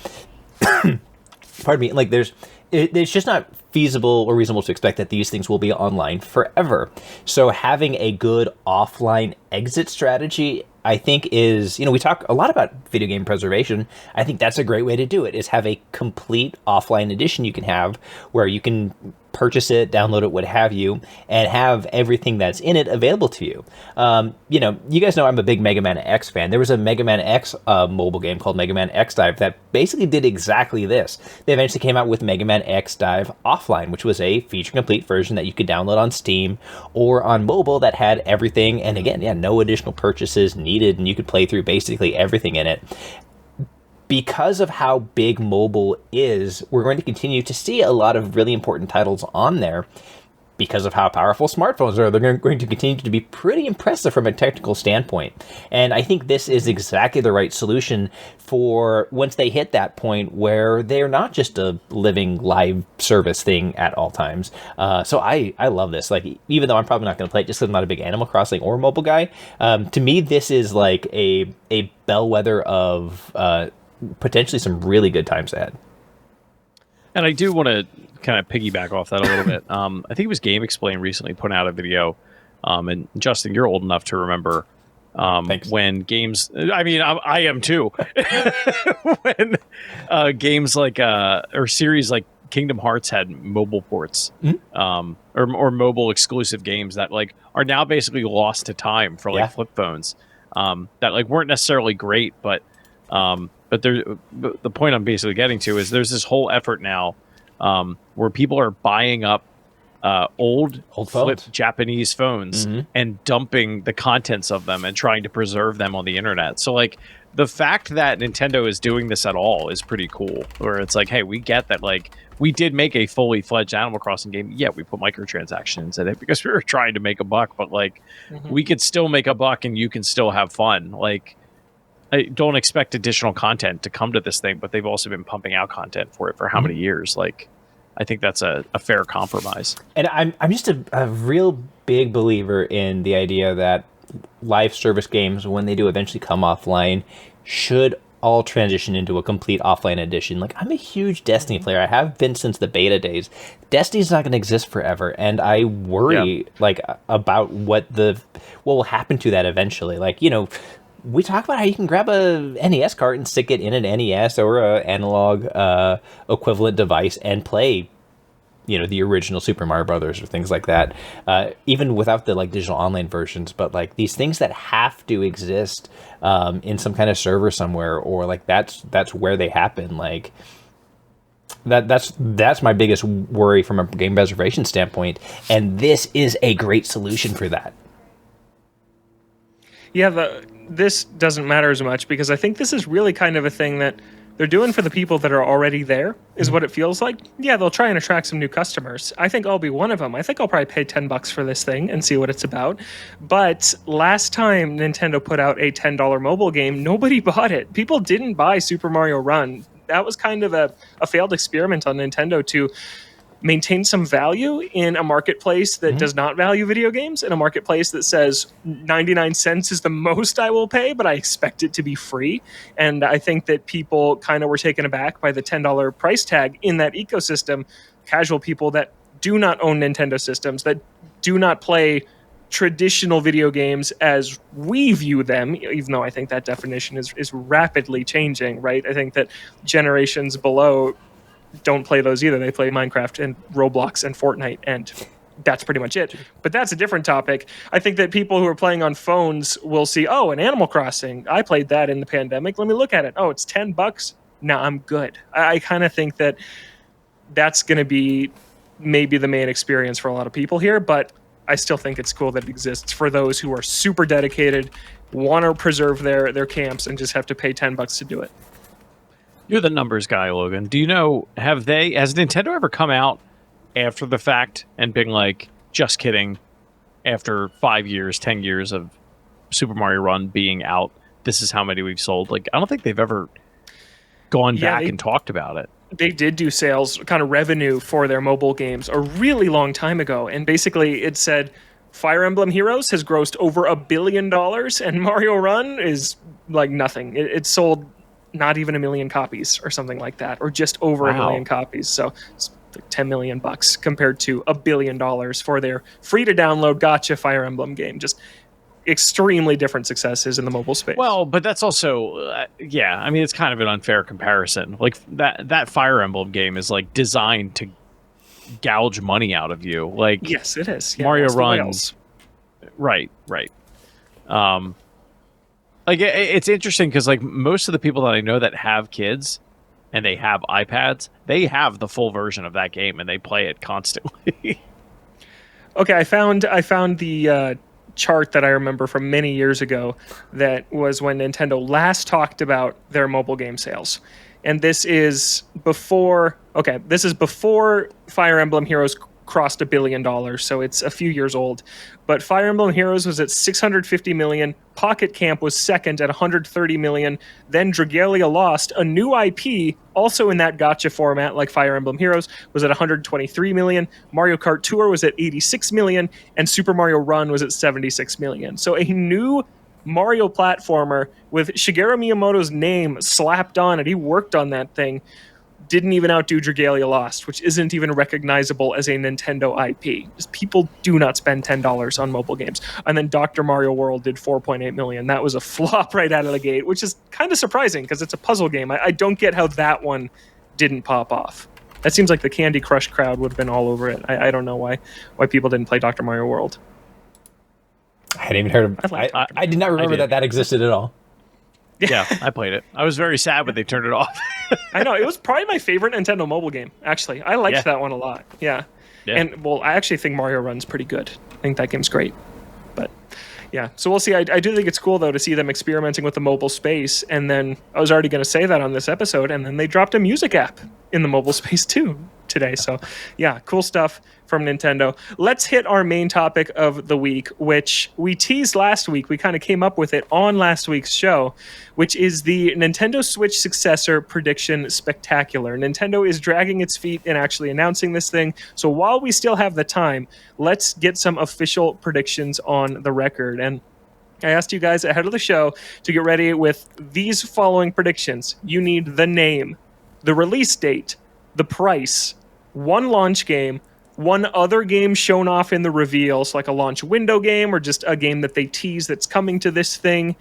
Pardon me. Like it's just not feasible or reasonable to expect that these things will be online forever. So having a good offline exit strategy, I think is, we talk a lot about video game preservation. I think that's a great way to do it, is have a complete offline edition you can have where you can purchase it, download it, what have you, and have everything that's in it available to you. You guys know I'm a big Mega Man X fan. There was a Mega Man X mobile game called Mega Man X Dive that basically did exactly this. They eventually came out with Mega Man X Dive Offline, which was a feature-complete version that you could download on Steam or on mobile that had everything, and again, no additional purchases needed, and you could play through basically everything in it. Because of how big mobile is, we're going to continue to see a lot of really important titles on there. Because of how powerful smartphones are, they're going to continue to be pretty impressive from a technical standpoint. And I think this is exactly the right solution for once they hit that point where they're not just a living live service thing at all times. So I love this. Like, even though I'm probably not going to play it just because I'm not a big Animal Crossing or mobile guy, to me this is like a bellwether of potentially some really good times ahead. And I do want to kind of piggyback off that a little bit. I think it was Game Explain recently put out a video, and Justin, you're old enough to remember when games. I mean, I am too. When games like or series like Kingdom Hearts had mobile ports, or mobile exclusive games that like are now basically lost to time for like flip phones, that like weren't necessarily great, but the point I'm basically getting to is there's this whole effort now where people are buying up old flip Japanese phones and dumping the contents of them and trying to preserve them on the internet. So like the fact that Nintendo is doing this at all is pretty cool, where it's like, hey, we get that, like, we did make a fully fledged Animal Crossing game. Yeah, we put microtransactions in it because we were trying to make a buck, but like we could still make a buck and you can still have fun. Like, I don't expect additional content to come to this thing, but they've also been pumping out content for it for how many years? Like, I think that's a fair compromise. And I'm just a real big believer in the idea that live service games, when they do eventually come offline, should all transition into a complete offline edition. Like, I'm a huge Destiny player. I have been since the beta days. Destiny's not going to exist forever, and I worry about what will happen to that eventually. Like, we talk about how you can grab a NES cart and stick it in an NES or a analog equivalent device and play, the original Super Mario Brothers or things like that, even without the like digital online versions, but like these things that have to exist in some kind of server somewhere, or like that's where they happen. Like that's my biggest worry from a game preservation standpoint, and this is a great solution for that. Yeah, this doesn't matter as much because I think this is really kind of a thing that they're doing for the people that are already there, is what it feels like. Yeah, they'll try and attract some new customers. I think I'll be one of them. I think I'll probably pay $10 for this thing and see what it's about. But last time Nintendo put out a $10 mobile game, nobody bought it. People didn't buy Super Mario Run. That was kind of a failed experiment on Nintendo to maintain some value in a marketplace that does not value video games, in a marketplace that says 99 cents is the most I will pay, but I expect it to be free. And I think that people kind of were taken aback by the $10 price tag in that ecosystem. Casual people that do not own Nintendo systems, that do not play traditional video games as we view them, even though I think that definition is rapidly changing, right? I think that generations below don't play those either. They play Minecraft and Roblox and Fortnite, and that's pretty much it. But that's a different topic. I think that people who are playing on phones will see, oh, an Animal Crossing. I played that in the pandemic. Let me look at it. Oh, it's $10. Nah, I'm good. I kind of think that that's going to be maybe the main experience for a lot of people here, but I still think it's cool that it exists for those who are super dedicated, want to preserve their camps, and just have to pay $10 to do it. You're the numbers guy, Logan. Do you know, has Nintendo ever come out after the fact and been like, just kidding, after 5 years, 10 years of Super Mario Run being out, this is how many we've sold? Like, I don't think they've ever gone back and talked about it. They did do sales, kind of revenue for their mobile games a really long time ago. And basically it said Fire Emblem Heroes has grossed over $1 billion and Mario Run is like nothing. It sold not even 1 million copies or something like that, or just over 1 million copies. So it's like $10 million compared to $1 billion for their free to download gotcha Fire Emblem game. Just extremely different successes in the mobile space. Well, but that's also, I mean, it's kind of an unfair comparison. Like that Fire Emblem game is like designed to gouge money out of you. Like, yes, it is. Yeah, Mario runs. Right. Like it's interesting because like most of the people that I know that have kids and they have iPads, they have the full version of that game and they play it constantly. Okay, I found the chart that I remember from many years ago that was when Nintendo last talked about their mobile game sales. And this is before Fire Emblem Heroes crossed $1 billion, so it's a few years old. But Fire Emblem Heroes was at $650 million. Pocket Camp was second at $130 million. Then Dragalia Lost, a new IP, also in that gacha format like Fire Emblem Heroes, was at $123 million. Mario Kart Tour was at $86 million, and Super Mario Run was at $76 million. So a new Mario platformer with Shigeru Miyamoto's name slapped on it. He worked on that thing. Didn't even outdo Dragalia Lost, which isn't even recognizable as a Nintendo IP. Just people do not spend $10 on mobile games. And then Dr. Mario World did $4.8 million. That was a flop right out of the gate, which is kind of surprising because it's a puzzle game. I don't get how that one didn't pop off. That seems like the Candy Crush crowd would have been all over it. I don't know why people didn't play Dr. Mario World. I hadn't even heard of it. I did not remember that existed at all. Yeah, I played it. I was very sad when they turned it off. I know. It was probably my favorite Nintendo mobile game, actually. I liked that one a lot. Yeah. And, well, I actually think Mario Run's pretty good. I think that game's great. But, yeah. So we'll see. I do think it's cool, though, to see them experimenting with the mobile space. And then I was already going to say that on this episode. And then they dropped a music app in the mobile space, too, today. So, yeah, cool stuff from Nintendo. Let's hit our main topic of the week, which we teased last week. We kind of came up with it on last week's show, which is the Nintendo Switch Successor Prediction Spectacular. Nintendo is dragging its feet in actually announcing this thing. So while we still have the time, let's get some official predictions on the record. And I asked you guys ahead of the show to get ready with these following predictions. You need the name, the release date, the price, one launch game, one other game shown off in the reveal, so like a launch window game or just a game that they tease that's coming to this thing,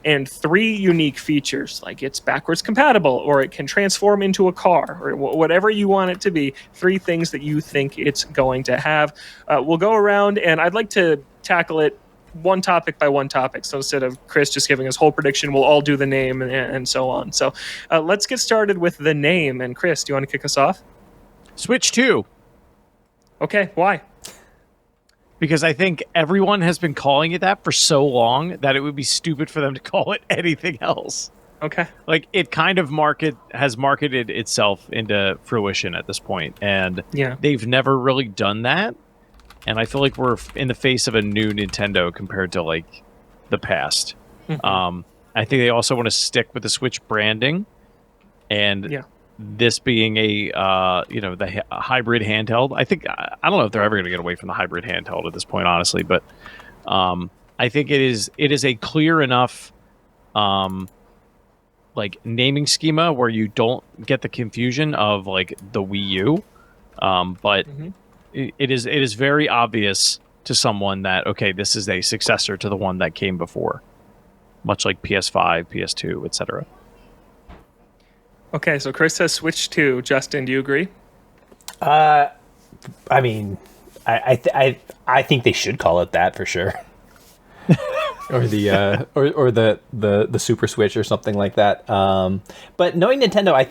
and 3 unique features, like it's backwards compatible, or it can transform into a car, or whatever you want it to be. 3 things that you think it's going to have. We'll go around, and I'd like to tackle it one topic by one topic. So instead of Chris just giving his whole prediction, we'll all do the name and so on. So let's get started with the name. And Chris, do you want to kick us off? Switch 2. Okay, why? Because I think everyone has been calling it that for so long that it would be stupid for them to call it anything else. Okay. Like, it kind of has marketed itself into fruition at this point, and they've never really done that. And I feel like we're in the face of a new Nintendo compared to, like, the past. Mm-hmm. I think they also want to stick with the Switch branding, and this being a hybrid handheld. I don't know if they're ever going to get away from the hybrid handheld at this point, honestly, but I think it is a clear enough like naming schema where you don't get the confusion of like the Wii U, but it is very obvious to someone that, okay, this is a successor to the one that came before, much like PS5, PS2, etc. Okay, so Chris says Switch 2. Justin, do you agree? I mean, I think they should call it that for sure. Or the Super Switch or something like that. But knowing Nintendo,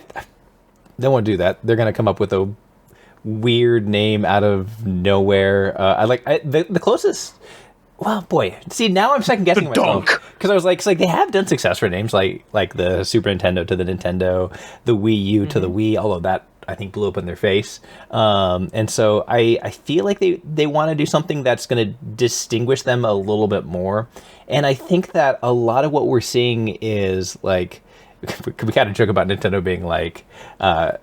they won't do that. They're gonna come up with a weird name out of nowhere. The closest. Well, boy, see, now I'm second guessing myself because I was like, they have done successor names like the Super Nintendo to the Nintendo, the Wii U to the Wii, although that I think blew up in their face. And so I feel like they want to do something that's going to distinguish them a little bit more. And I think that a lot of what we're seeing is like, we kind of joke about Nintendo being like a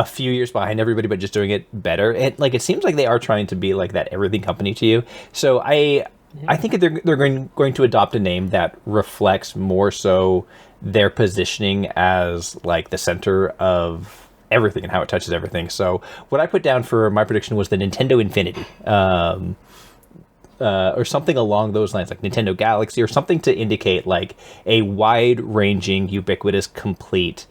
few years behind everybody, but just doing it better. And like, it seems like they are trying to be like that everything company to you. So I think they're going to adopt a name that reflects more so their positioning as like the center of everything and how it touches everything. So what I put down for my prediction was the Nintendo Infinity, or something along those lines, like Nintendo Galaxy, or something to indicate like a wide-ranging, ubiquitous, complete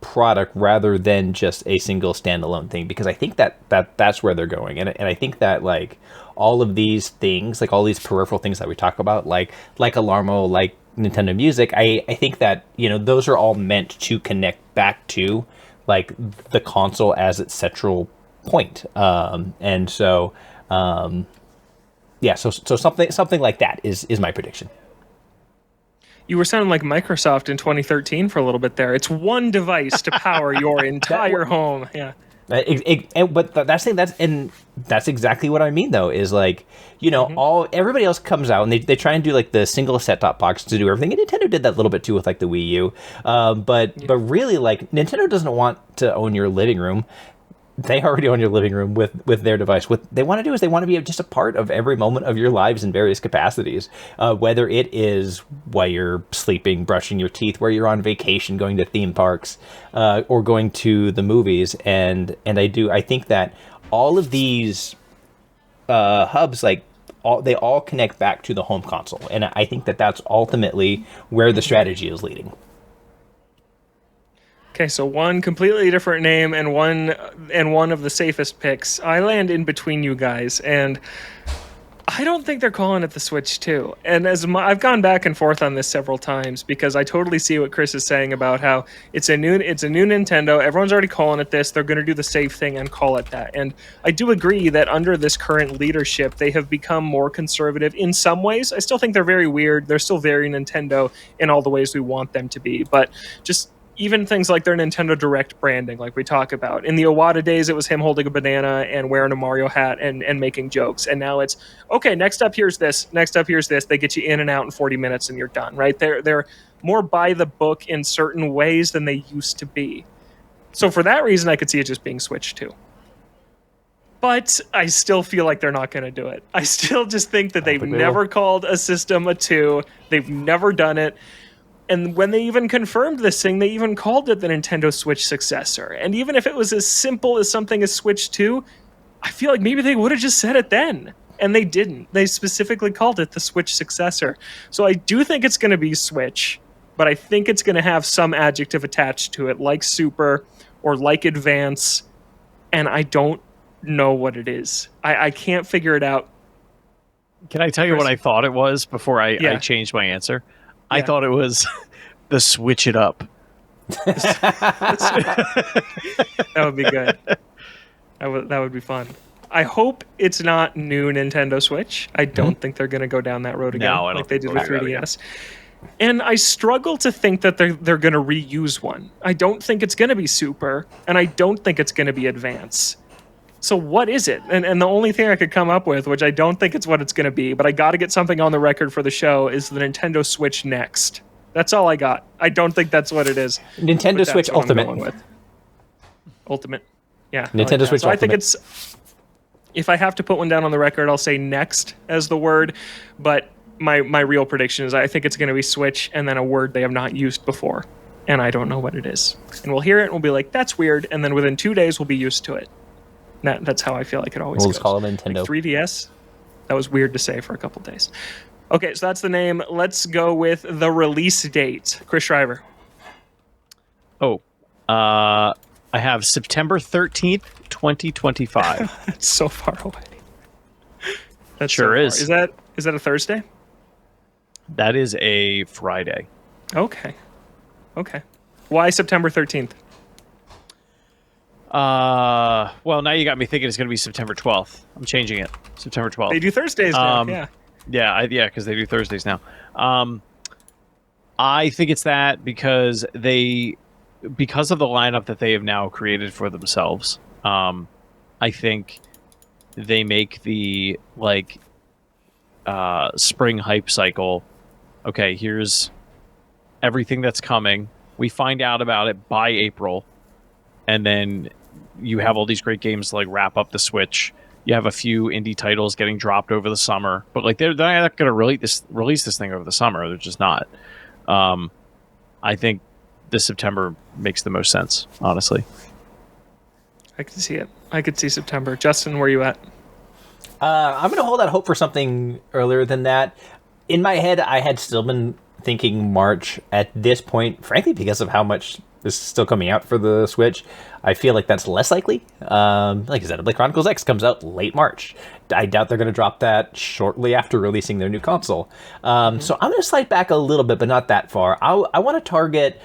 product rather than just a single standalone thing, because I think that's where they're going, and I think that like all of these things, like all these peripheral things that we talk about, like Alarmo, like Nintendo Music, I think that, you know, those are all meant to connect back to like the console as its central point, and so so something like that is my prediction. You were sounding like Microsoft in 2013 for a little bit there. It's one device to power your entire home. Yeah. But that's exactly what I mean, though, is like, you know, everybody else comes out and they try and do like the single set-top box to do everything. And Nintendo did that a little bit too with like the Wii U. But really, like, Nintendo doesn't want to own your living room. They already own your living room with their device. What they want to do is they want to be just a part of every moment of your lives in various capacities, whether it is while you're sleeping, brushing your teeth, where you're on vacation, going to theme parks, or going to the movies. And I think that all of these hubs, like, they all connect back to the home console. And I think that that's ultimately where the strategy is leading. Okay, so one completely different name and one of the safest picks. I land in between you guys, and I don't think they're calling it the Switch 2. And I've gone back and forth on this several times, because I totally see what Chris is saying about how it's a new Nintendo. Everyone's already calling it this. They're going to do the safe thing and call it that. And I do agree that under this current leadership, they have become more conservative in some ways. I still think they're very weird. They're still very Nintendo in all the ways we want them to be, but just even things like their Nintendo Direct branding, like we talk about. In the Iwata days, it was him holding a banana and wearing a Mario hat and making jokes. And now it's, okay, next up, here's this. Next up, here's this. They get you in and out in 40 minutes and you're done, right? They're more by the book in certain ways than they used to be. So for that reason, I could see it just being Switch 2. But I still feel like they're not going to do it. I still just think that they've never called a system a 2. They've never done it. And when they even confirmed this thing, they even called it the Nintendo Switch Successor. And even if it was as simple as something as Switch 2, I feel like maybe they would have just said it then. And they didn't. They specifically called it the Switch Successor. So I do think it's going to be Switch, but I think it's going to have some adjective attached to it, like Super or like Advance. And I don't know what it is. I can't figure it out. Can I tell you what I thought it was before I changed my answer? I Yeah. thought it was the Switch It Up. That would be good. That would be fun. I hope it's not new Nintendo Switch. I don't think they're going to go down that road again, No, I don't like they did think with they'll go that 3DS. And I struggle to think that they're going to reuse one. I don't think it's going to be Super, and I don't think it's going to be Advance. So what is it? And the only thing I could come up with, which I don't think it's what it's going to be, but I got to get something on the record for the show, is the Nintendo Switch Next. That's all I got. I don't think that's what it is. Nintendo But Switch that's what I'm Ultimate. going with. Ultimate. Yeah. I Nintendo that. Switch So I think Ultimate. it's, if I have to put one down on the record, I'll say Next as the word, but my real prediction is I think it's going to be Switch and then a word they have not used before, and I don't know what it is. And we'll hear it and we'll be like, that's weird, and then within 2 days we'll be used to it. That's how I feel like it always We'll goes. just call it Nintendo. Like 3DS, that was weird to say for a couple days. Okay, so that's the name. Let's go with the release date. Chris Shriver. Oh, I have September 13th, 2025. That's so far away. That Sure is. Is that a Thursday? That is a Friday. Okay. Why September 13th? Well, now you got me thinking it's going to be September 12th. I'm changing it. September 12th. They do Thursdays now, yeah. Yeah, because they do Thursdays now. I think it's that because of the lineup that they have now created for themselves. I think they make the spring hype cycle. Okay, here's everything that's coming. We find out about it by April, and then you have all these great games to wrap up the Switch. You have a few indie titles getting dropped over the summer, but they're not going to release this thing over the summer. They're just not. I think this September makes the most sense, honestly. I can see it. I could see September. Justin, where you at? I'm going to hold out hope for something earlier than that. In my head, I had still been thinking March at this point, frankly, because of how much is still coming out for the Switch. I feel like that's less likely. Like I said, Xenoblade Chronicles X comes out late March. I doubt they're going to drop that shortly after releasing their new console. So I'm going to slide back a little bit, but not that far. I want to target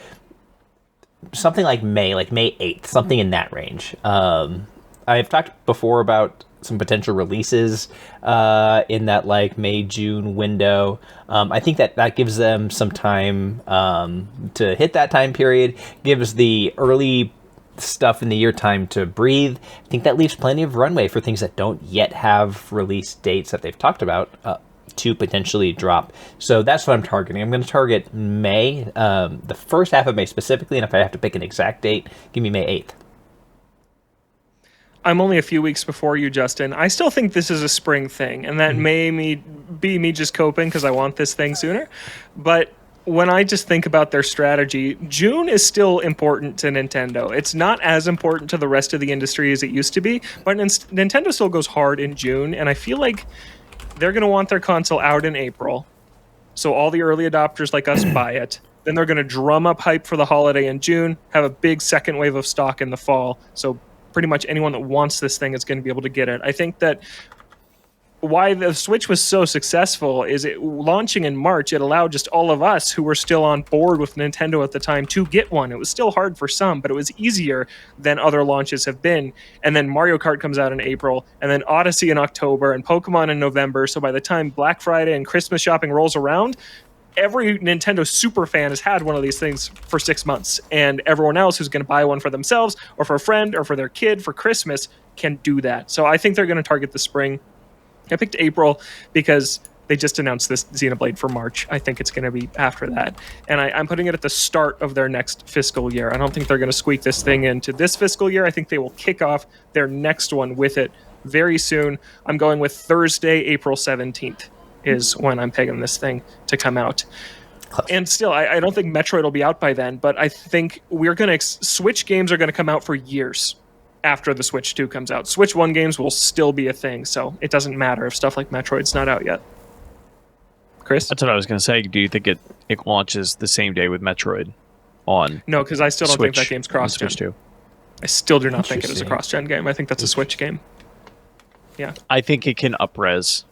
something like May 8th, something in that range. I've talked before about some potential releases in that May, June window. I think that gives them some time to hit that time period, gives the early stuff in the year time to breathe. I think that leaves plenty of runway for things that don't yet have release dates that they've talked about to potentially drop. So that's what I'm targeting. I'm going to target May, the first half of May specifically, and if I have to pick an exact date, give me May 8th. I'm only a few weeks before you, Justin. I still think this is a spring thing, and that may be me just coping because I want this thing sooner. But when I just think about their strategy, June is still important to Nintendo. It's not as important to the rest of the industry as it used to be, but Nintendo still goes hard in June, and I feel like they're going to want their console out in April, so all the early adopters like us buy it. Then they're going to drum up hype for the holiday in June, have a big second wave of stock in the fall, so pretty much anyone that wants this thing is going to be able to get it. I think that why the Switch was so successful is it launching in March, it allowed just all of us who were still on board with Nintendo at the time to get one. It was still hard for some, but it was easier than other launches have been. And then Mario Kart comes out in April, and then Odyssey in October, and Pokemon in November. So by the time Black Friday and Christmas shopping rolls around, every Nintendo super fan has had one of these things for 6 months, and everyone else who's going to buy one for themselves or for a friend or for their kid for Christmas can do that. So I think they're going to target the spring. I picked April because they just announced this Xenoblade for March. I think it's going to be after that. And I'm putting it at the start of their next fiscal year. I don't think they're going to squeak this thing into this fiscal year. I think they will kick off their next one with it very soon. I'm going with Thursday, April 17th. Is when I'm pegging this thing to come out. And still, I don't think Metroid will be out by then, but I think we're going to... Switch games are going to come out for years after the Switch 2 comes out. Switch 1 games will still be a thing, so it doesn't matter if stuff like Metroid's not out yet. Chris? That's what I was going to say. Do you think it launches the same day with Metroid on No, because I still don't Switch, think that game's on cross-gen. Switch 2? I still do not think it is a Interesting. cross-gen game. I think that's a Switch game. Yeah. I think it can up-res.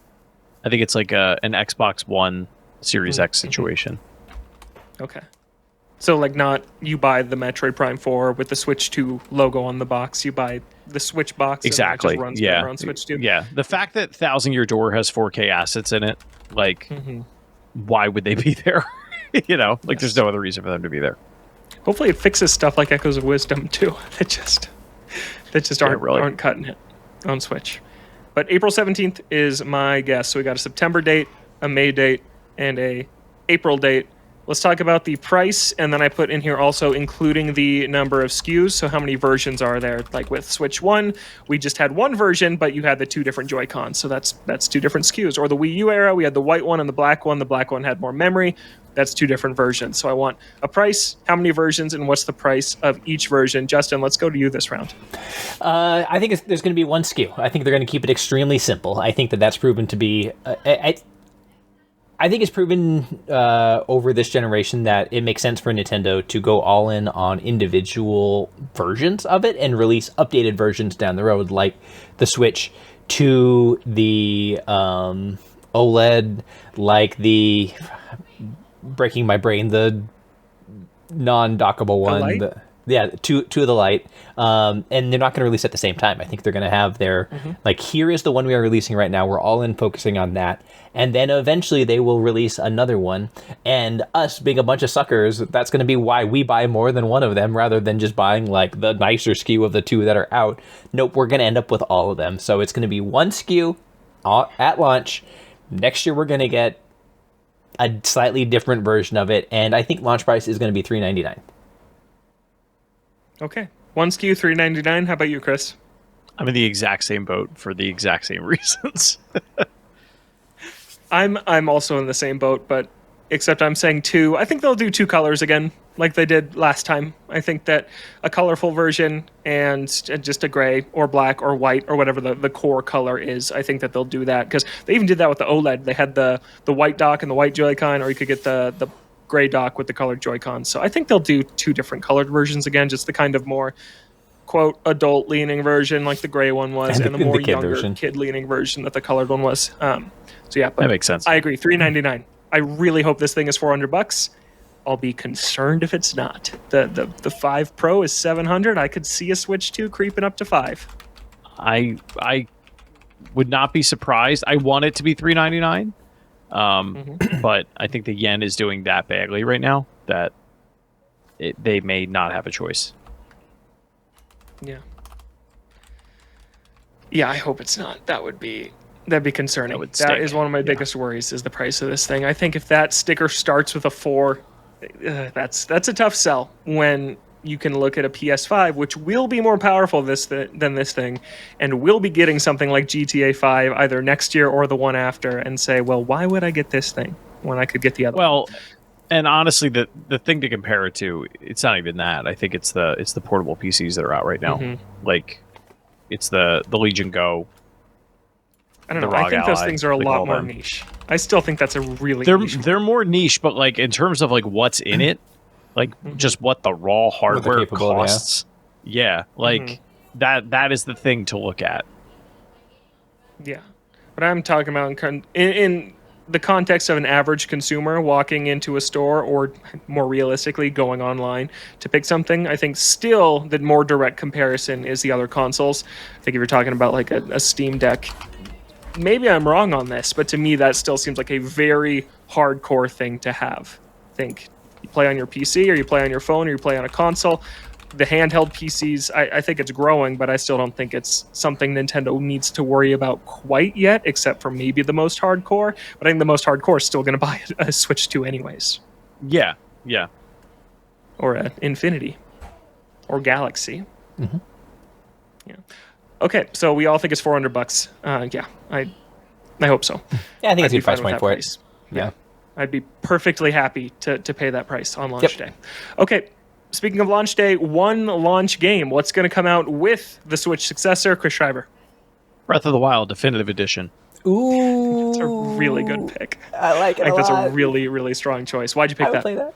I think it's like an Xbox One Series X situation. Okay. So, like, not you buy the Metroid Prime 4 with the Switch 2 logo on the box. You buy the Switch box Exactly. and it just runs Yeah. better on Switch 2. Yeah. The fact that Thousand Year Door has 4K assets in it, like, why would they be there? Like, there's no other reason for them to be there. Hopefully it fixes stuff like Echoes of Wisdom, too, that just aren't cutting it on Switch. But April 17th is my guess. So we got a September date, a May date, and a April date. Let's talk about the price, and then I put in here also including the number of SKUs. So how many versions are there? Like with Switch 1, we just had one version, but you had the two different Joy-Cons. So that's two different SKUs. Or the Wii U era, we had the white one and the black one. The black one had more memory. That's two different versions. So I want a price, how many versions, and what's the price of each version. Justin, let's go to you this round. I think there's going to be one SKU. I think they're going to keep it extremely simple. I think that's proven to be... I think it's proven over this generation that it makes sense for Nintendo to go all in on individual versions of it and release updated versions down the road, like the Switch to the OLED, like the... breaking my brain, the non-dockable one. Two of the Lite. And they're not going to release at the same time. I think they're going to have their, like, here is the one we are releasing right now. We're all in focusing on that. And then eventually they will release another one. And us being a bunch of suckers, that's going to be why we buy more than one of them rather than just buying, like, the nicer SKU of the two that are out. Nope, we're going to end up with all of them. So it's going to be one SKU at launch. Next year we're going to get a slightly different version of it. And I think launch price is going to be $399. Okay. One SKU, $399. How about you, Chris? I'm in the exact same boat for the exact same reasons. I'm also in the same boat, but except I'm saying two. I think they'll do two colors again, like they did last time. I think that a colorful version and just a gray or black or white or whatever the core color is, I think that they'll do that. Because they even did that with the OLED. They had the white dock and the white Joy-Con, or you could get the gray dock with the colored Joy-Con. So I think they'll do two different colored versions again, just the kind of more, quote, adult-leaning version like the gray one was, and the more younger kid-leaning version that the colored one was. So yeah, but that makes sense. I agree. $399. I really hope this thing is $400. I'll be concerned if it's not. The 5 Pro is $700. I could see a Switch 2 creeping up to $500. I would not be surprised. I want it to be $399. But I think the yen is doing that badly right now that they may not have a choice. Yeah. Yeah, I hope it's not. That'd be concerning. That is one of my biggest worries, is the price of this thing. I think if that sticker starts with a 4, that's a tough sell when you can look at a PS5, which will be more powerful than this thing, and will be getting something like GTA 5 either next year or the one after, and say, well, why would I get this thing when I could get the other one? Well, and honestly, the thing to compare it to, it's not even that. I think it's the portable PCs that are out right now. Like, it's the Legion Go. I don't know. I think those things are a lot more niche. I still think that's a really niche. They're more niche, but like in terms of like what's in it, like just what the raw hardware costs. Yeah, like that is the thing to look at. Yeah, but I'm talking about in the context of an average consumer walking into a store, or more realistically going online to pick something. I think still the more direct comparison is the other consoles. I think if you're talking about like a Steam Deck, maybe I'm wrong on this, but to me that still seems like a very hardcore thing to have. Think you play on your PC, or you play on your phone, or you play on a console. The handheld PCs, I think it's growing, but I still don't think it's something Nintendo needs to worry about quite yet, except for maybe the most hardcore. But I think the most hardcore is still going to buy a Switch 2 anyways. Yeah. Or an Infinity. Or Galaxy. Yeah. Okay, so we all think it's $400. Yeah, I hope so. Yeah, I think it's a good price point for it. Yeah. I'd be perfectly happy to pay that price on launch day. Okay, speaking of launch day, one launch game. What's going to come out with the Switch Successor, Chris Schreiber? Breath of the Wild Definitive Edition. Ooh, It's a really good pick. I like it. I think that's lot. a really, really strong choice. Why'd you pick I would that? play that.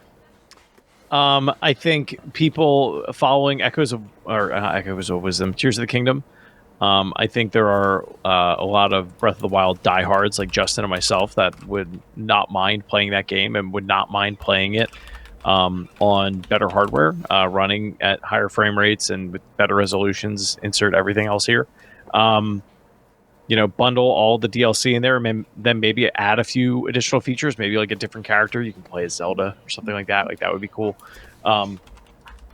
I think people following Echoes of Wisdom, Tears of the Kingdom. I think there are a lot of Breath of the Wild diehards like Justin and myself that would not mind playing that game and would not mind playing it on better hardware, running at higher frame rates and with better resolutions. Insert everything else here. Bundle all the DLC in there, and then maybe add a few additional features. Maybe like a different character you can play as Zelda or something like that. Like that would be cool.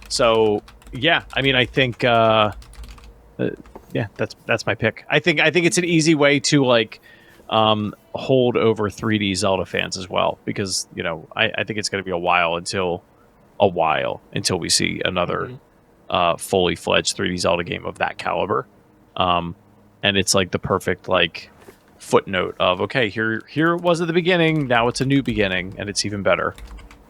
So yeah, I mean, I think that's my pick. I think it's an easy way to like hold over 3D Zelda fans as well, because I think it's going to be a while until we see another fully fledged 3D Zelda game of that caliber. And it's like the perfect like footnote of, okay, here it was at the beginning, now it's a new beginning, and it's even better.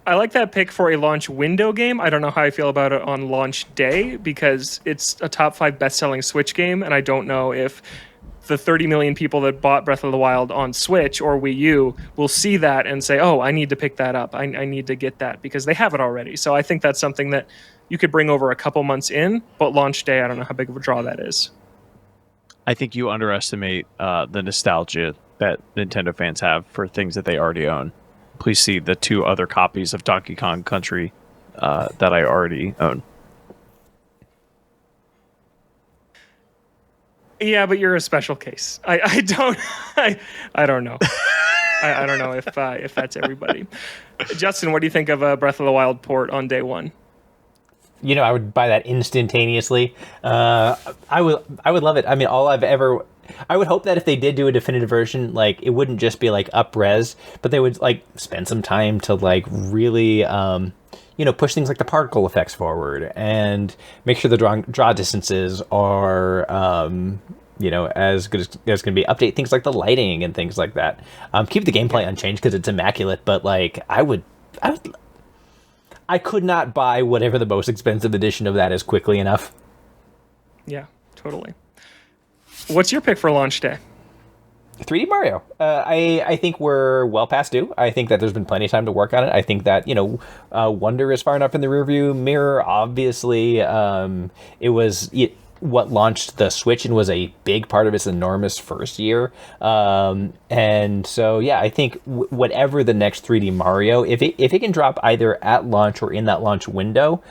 I like that pick for a launch window game. I don't know how I feel about it on launch day, because it's a top 5 best-selling Switch game, and I don't know if the 30 million people that bought Breath of the Wild on Switch or Wii U will see that and say, oh, I need to pick that up. I need to get that, because they have it already. So I think that's something that you could bring over a couple months in, but launch day, I don't know how big of a draw that is. I think you underestimate the nostalgia that Nintendo fans have for things that they already own. Please see the 2 other copies of Donkey Kong Country that I already own. Yeah, but you're a special case. I don't know. I don't know if that's everybody. Justin, what do you think of a Breath of the Wild port on day one? I would buy that instantaneously. I would love it. I mean, I would hope that if they did do a definitive version, like it wouldn't just be like up-res, but they would like spend some time to like really, push things like the particle effects forward and make sure the draw distances are, as good as can be. Update things like the lighting and things like that. Keep the gameplay unchanged because it's immaculate, but like I could not buy whatever the most expensive edition of that is quickly enough. Yeah, totally. What's your pick for launch day? 3D Mario. I think we're well past due. I think that there's been plenty of time to work on it. I think that, Wonder is far enough in the rearview mirror. Obviously, what launched the Switch and was a big part of its enormous first year. And so, yeah, I think whatever the next 3D Mario, if it can drop either at launch or in that launch window,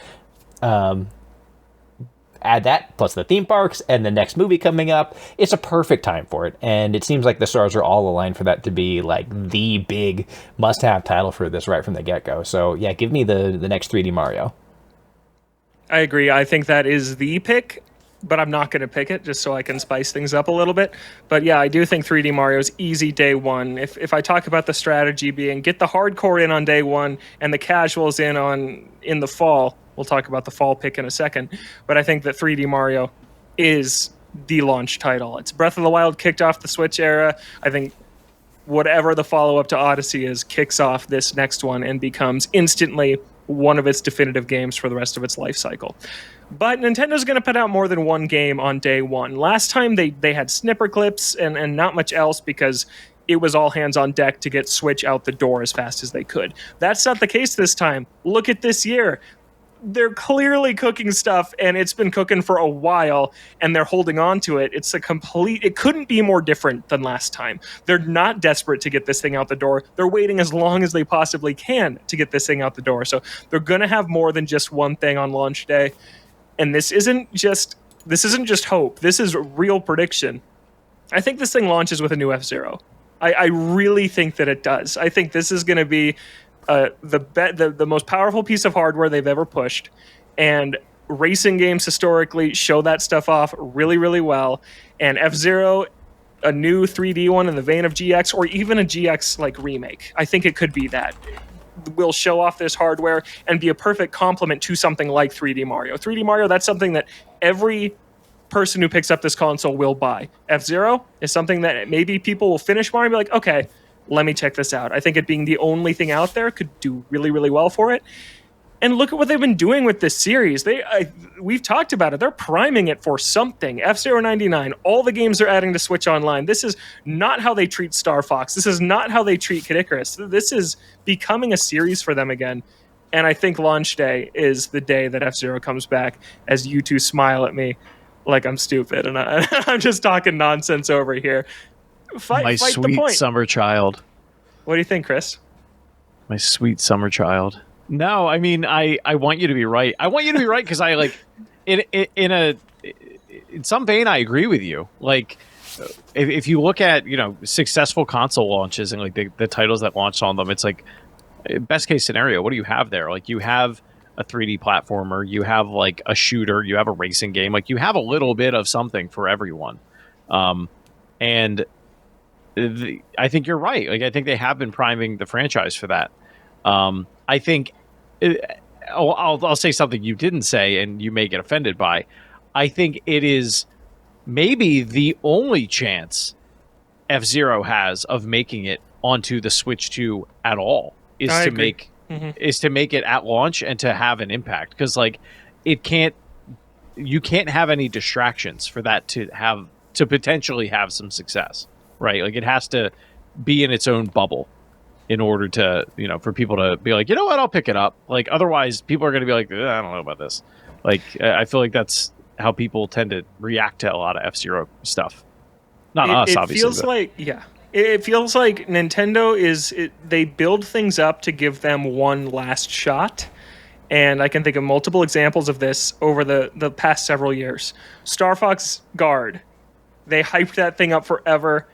add that plus the theme parks and the next movie coming up, it's a perfect time for it. And it seems like the stars are all aligned for that to be like the big must-have title for this right from the get-go. So, yeah, give me the next 3D Mario. I agree. I think that is the pick, but I'm not going to pick it just so I can spice things up a little bit. But yeah, I do think 3D Mario's easy day one. If I talk about the strategy being get the hardcore in on day one and the casuals in the fall, we'll talk about the fall pick in a second. But I think that 3D Mario is the launch title. It's Breath of the Wild kicked off the Switch era. I think whatever the follow-up to Odyssey is kicks off this next one and becomes instantly one of its definitive games for the rest of its life cycle. But Nintendo's going to put out more than one game on day one. Last time they had snipper clips and not much else because it was all hands on deck to get Switch out the door as fast as they could. That's not the case this time. Look at this year. They're clearly cooking stuff, and it's been cooking for a while, and they're holding on to it. It couldn't be more different than last time. They're not desperate to get this thing out the door. They're waiting as long as they possibly can to get this thing out the door. So they're going to have more than just one thing on launch day. And this isn't just hope. This is real prediction. I think this thing launches with a new F-Zero. I really think that it does. I think this is going to be the most powerful piece of hardware they've ever pushed. And racing games historically show that stuff off really, really well. And F-Zero, a new 3D one in the vein of GX, or even a GX like remake. I think it could be that. Will show off this hardware and be a perfect complement to something like 3D Mario. 3D Mario, that's something that every person who picks up this console will buy. F-Zero is something that maybe people will finish Mario and be like, okay, let me check this out. I think it being the only thing out there could do really, really well for it. And look at what they've been doing with this series. We've talked about it. They're priming it for something. F-Zero 99, all the games they're adding to Switch Online. This is not how they treat Star Fox. This is not how they treat Kid Icarus. This is becoming a series for them again. And I think launch day is the day that F-Zero comes back, as you two smile at me like I'm stupid. And I'm just talking nonsense over here. My fight sweet the point. summer child. What do you think, Chris? My sweet summer child. No, I mean, I want you to be right. I want you to be right because I like in some vein I agree with you. Like if you look at successful console launches and like the titles that launched on them, it's like best case scenario. What do you have there? Like you have a 3D platformer, you have like a shooter, you have a racing game. Like you have a little bit of something for everyone. And I think you're right. Like I think they have been priming the franchise for that. I think I'll say something you didn't say and you may get offended by. I think it is maybe the only chance F-Zero has of making it onto the Switch 2 at all is I to agree. make it at launch and to have an impact, because like you can't have any distractions for that to potentially have some success, right? Like it has to be in its own bubble in order to, for people to be like, you know what, I'll pick it up. Like, otherwise, people are going to be like, I don't know about this. Like, I feel like that's how people tend to react to a lot of F-Zero stuff. Not us, obviously. It feels like Nintendo they build things up to give them one last shot. And I can think of multiple examples of this over the past several years. Star Fox Guard. They hyped that thing up forever.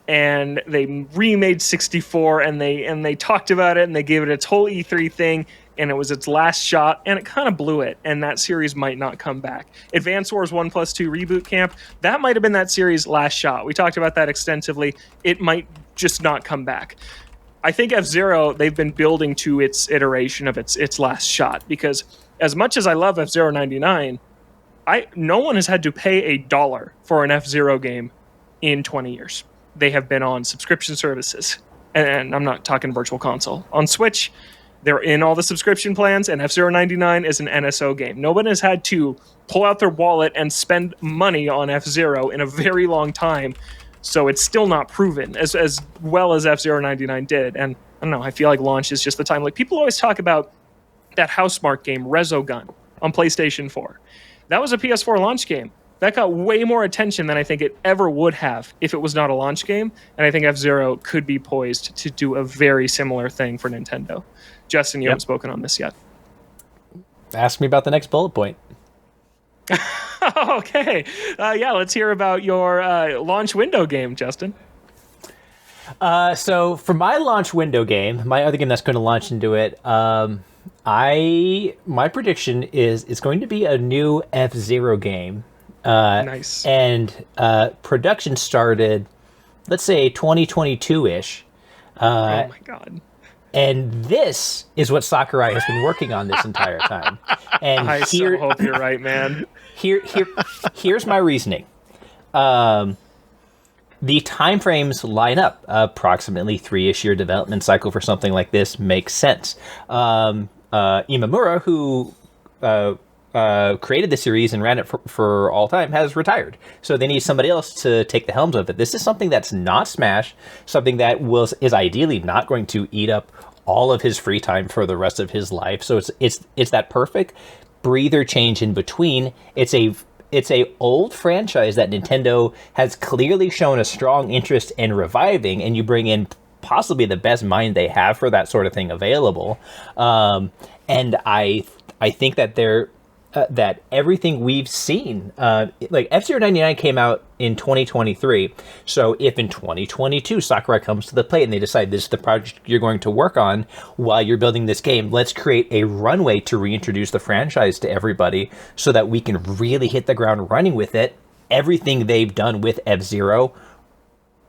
And they remade 64, and they talked about it, and they gave it its whole E3 thing, and it was its last shot, and it kind of blew it, and that series might not come back. Advance Wars 1+2 Reboot Camp, that might have been that series' last shot. We talked about that extensively. It might just not come back. I think F-Zero, they've been building to its iteration of its last shot, because as much as I love F-Zero 99, no one has had to pay $1 for an F-Zero game in 20 years. They have been on subscription services, and I'm not talking virtual console. On Switch, they're in all the subscription plans, and F-Zero 99 is an NSO game. No one has had to pull out their wallet and spend money on F-Zero in a very long time, so it's still not proven as well as F-Zero 99 did. And I don't know, I feel like launch is just the time. Like, people always talk about that Housemarque game, Resogun, on PlayStation 4. That was a PS4 launch game. That got way more attention than I think it ever would have if it was not a launch game. And I think F-Zero could be poised to do a very similar thing for Nintendo. Justin, you haven't spoken on this yet. Ask me about the next bullet point. Okay. Let's hear about your launch window game, Justin. So for my launch window game, my other game that's going to launch into it, my prediction is it's going to be a new F-Zero game. Nice. And production started, let's say, 2022-ish. Oh my god. And this is what Sakurai has been working on this entire time. And I so hope you're right, man. Here's my reasoning. The timeframes line up. Approximately 3-ish year development cycle for something like this makes sense. Imamura, who created the series and ran it for all time, has retired. So they need somebody else to take the helms of it. This is something that's not Smash, something that is ideally not going to eat up all of his free time for the rest of his life. So it's that perfect breather change in between. It's a old franchise that Nintendo has clearly shown a strong interest in reviving, and you bring in possibly the best mind they have for that sort of thing available. And I think that that everything we've seen, like F-Zero 99 came out in 2023. So if in 2022 Sakurai comes to the plate and they decide this is the project you're going to work on while you're building this game, let's create a runway to reintroduce the franchise to everybody so that we can really hit the ground running with it. Everything they've done with F-Zero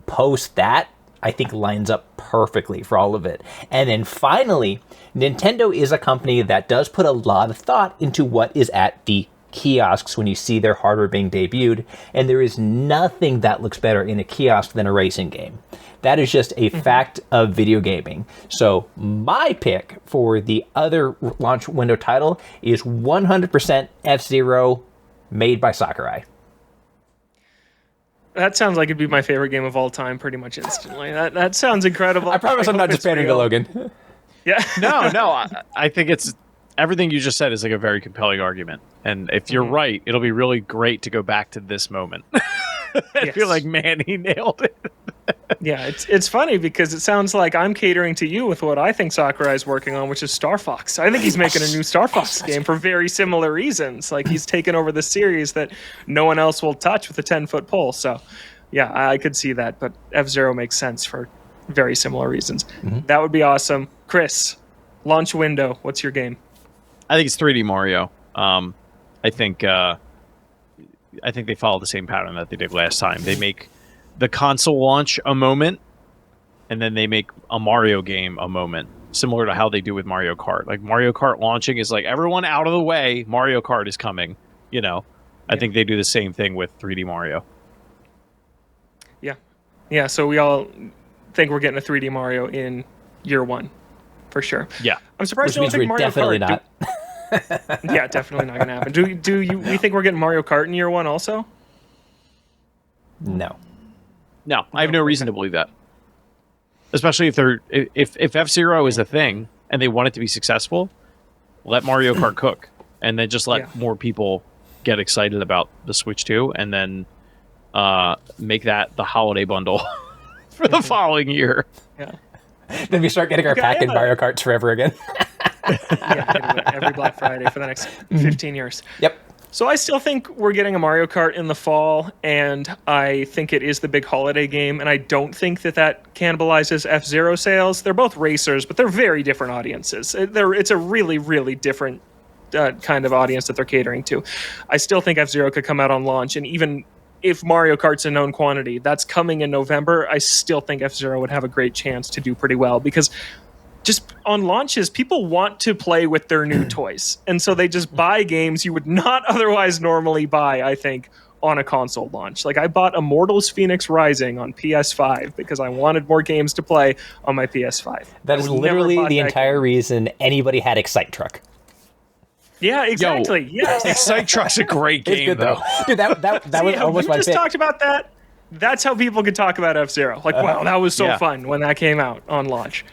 post that, I think, lines up perfectly for all of it. And then finally, Nintendo is a company that does put a lot of thought into what is at the kiosks when you see their hardware being debuted, and there is nothing that looks better in a kiosk than a racing game. That is just a fact of video gaming. So my pick for the other launch window title is 100% F-Zero, made by Sakurai. That sounds like it'd be my favorite game of all time, pretty much instantly. That sounds incredible. I promise I'm not just pandering to Logan. Yeah. No. I think it's everything you just said is like a very compelling argument. And if you're right, it'll be really great to go back to this moment. I feel like, man, he nailed it. Yeah, it's funny because it sounds like I'm catering to you with what I think Sakurai is working on, which is Star Fox. I think he's making a new Star Fox game for very similar reasons. Like, he's taken over the series that no one else will touch with a 10-foot pole. So, yeah, I could see that. But F-Zero makes sense for very similar reasons. That would be awesome. Chris, launch window. What's your game? I think it's 3D Mario. I think they follow the same pattern that they did last time. They make the console launch a moment, and then they make a Mario game a moment, similar to how they do with Mario Kart. Like, Mario Kart launching is like, everyone out of the way, Mario Kart is coming. You know, I think they do the same thing with 3D Mario. Yeah, so we all think we're getting a 3D Mario in year one, for sure. Yeah. I'm surprised Which you don't means think we're Mario definitely Kart. not. Yeah, definitely not going to happen. Do you think we're getting Mario Kart in year one also? No. No, I have no reason to believe that. Especially if F-Zero is a thing and they want it to be successful, let Mario Kart cook, and then just let more people get excited about the Switch 2, and then make that the holiday bundle for the following year. Yeah. Then we start getting our pack in Mario Karts forever again. Every Black Friday for the next 15 years. Yep. So I still think we're getting a Mario Kart in the fall, and I think it is the big holiday game, and I don't think that cannibalizes F-Zero sales. They're both racers, but they're very different audiences. It's a really, really different kind of audience that they're catering to. I still think F-Zero could come out on launch, and even if Mario Kart's a known quantity, that's coming in November, I still think F-Zero would have a great chance to do pretty well, because just on launches, people want to play with their new toys. And so they just buy games you would not otherwise normally buy, I think, on a console launch. Like, I bought Immortals Phoenix Rising on PS5 because I wanted more games to play on my PS5. That is literally the entire reason anybody had Excite Truck. Yeah, exactly. Yes. Excite Truck's a great game, good, though. Dude, that was almost my pick. We just talked about that. That's how people could talk about F-Zero. Like, wow, that was so fun when that came out on launch.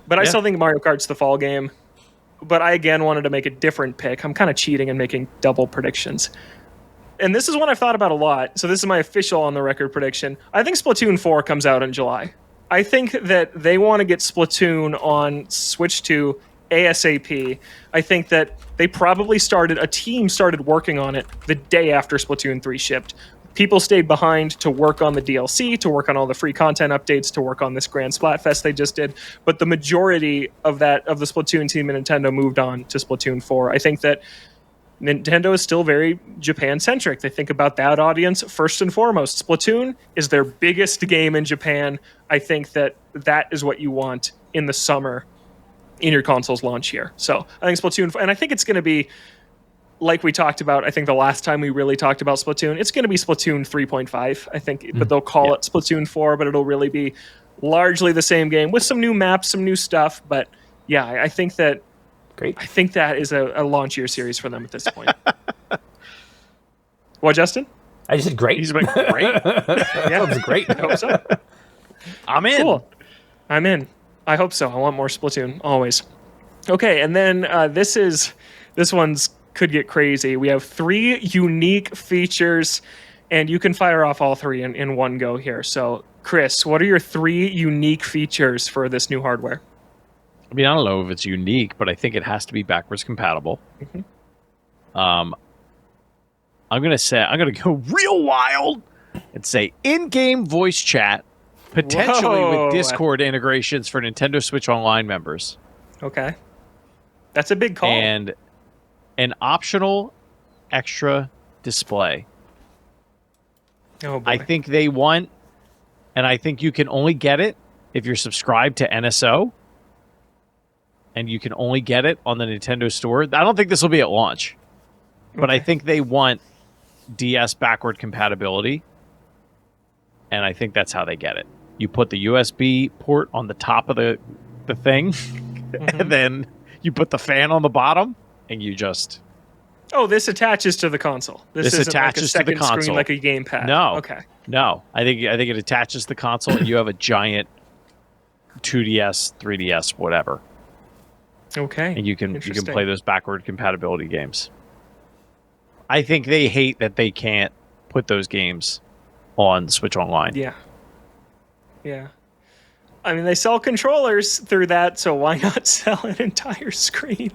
But I still think Mario Kart's the fall game. But I, again, wanted to make a different pick. I'm kind of cheating and making double predictions. And this is one I've thought about a lot. So this is my official on-the-record prediction. I think Splatoon 4 comes out in July. I think that they want to get Splatoon on Switch 2 ASAP. I think that they probably a team started working on it the day after Splatoon 3 shipped. People stayed behind to work on the DLC, to work on all the free content updates, to work on this Grand Splatfest they just did. But the majority of the Splatoon team and Nintendo moved on to Splatoon 4. I think that Nintendo is still very Japan-centric. They think about that audience first and foremost. Splatoon is their biggest game in Japan. I think that is what you want in the summer in your console's launch year. So I think Splatoon, and I think it's going to be, like we talked about, I think the last time we really talked about Splatoon, it's going to be Splatoon 3.5, I think, but they'll call it Splatoon 4, but it'll really be largely the same game with some new maps, some new stuff. But yeah, I think that is a launch year series for them at this point. What, Justin? I just said great. He's been great. That was great. I hope so. I'm in. Cool. I'm in. I hope so. I want more Splatoon, always. Okay, and then this one's could get crazy. We have 3 unique features, and you can fire off all 3 in one go here. So, Chris, what are your 3 unique features for this new hardware? I mean, I don't know if it's unique, but I think it has to be backwards compatible. I'm gonna go real wild and say in-game voice chat, potentially with Discord integrations for Nintendo Switch Online members. Okay, that's a big call. And an optional extra display. Oh boy. I think they want, and I think you can only get it if you're subscribed to NSO, and you can only get it on the Nintendo Store. I don't think this will be at launch. But I think they want DS backward compatibility, and I think that's how they get it. You put the USB port on the top of the thing, and then you put the fan on the bottom, and you just... Oh, this attaches to the console. This isn't attaches like a to the second console. screen like a gamepad. No. Okay. No. I think it attaches to the console, and you have a giant 2DS, 3DS, whatever. Okay. And you can play those backward compatibility games. I think they hate that they can't put those games on Switch Online. Yeah. Yeah. I mean, they sell controllers through that, so why not sell an entire screen?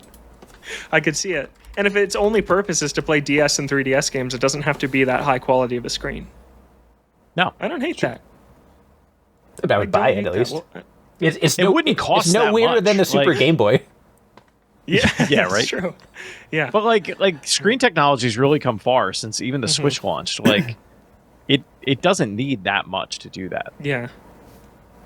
I could see it. And if its only purpose is to play DS and 3DS games, it doesn't have to be that high quality of a screen. No. I don't hate that. I would buy it at least. Well, It wouldn't cost It's no that weirder much. than the Super Game Boy. yeah, Yeah, that's right? true. Yeah. But like screen technology's really come far since even the Switch launched. Like it doesn't need that much to do that. Yeah.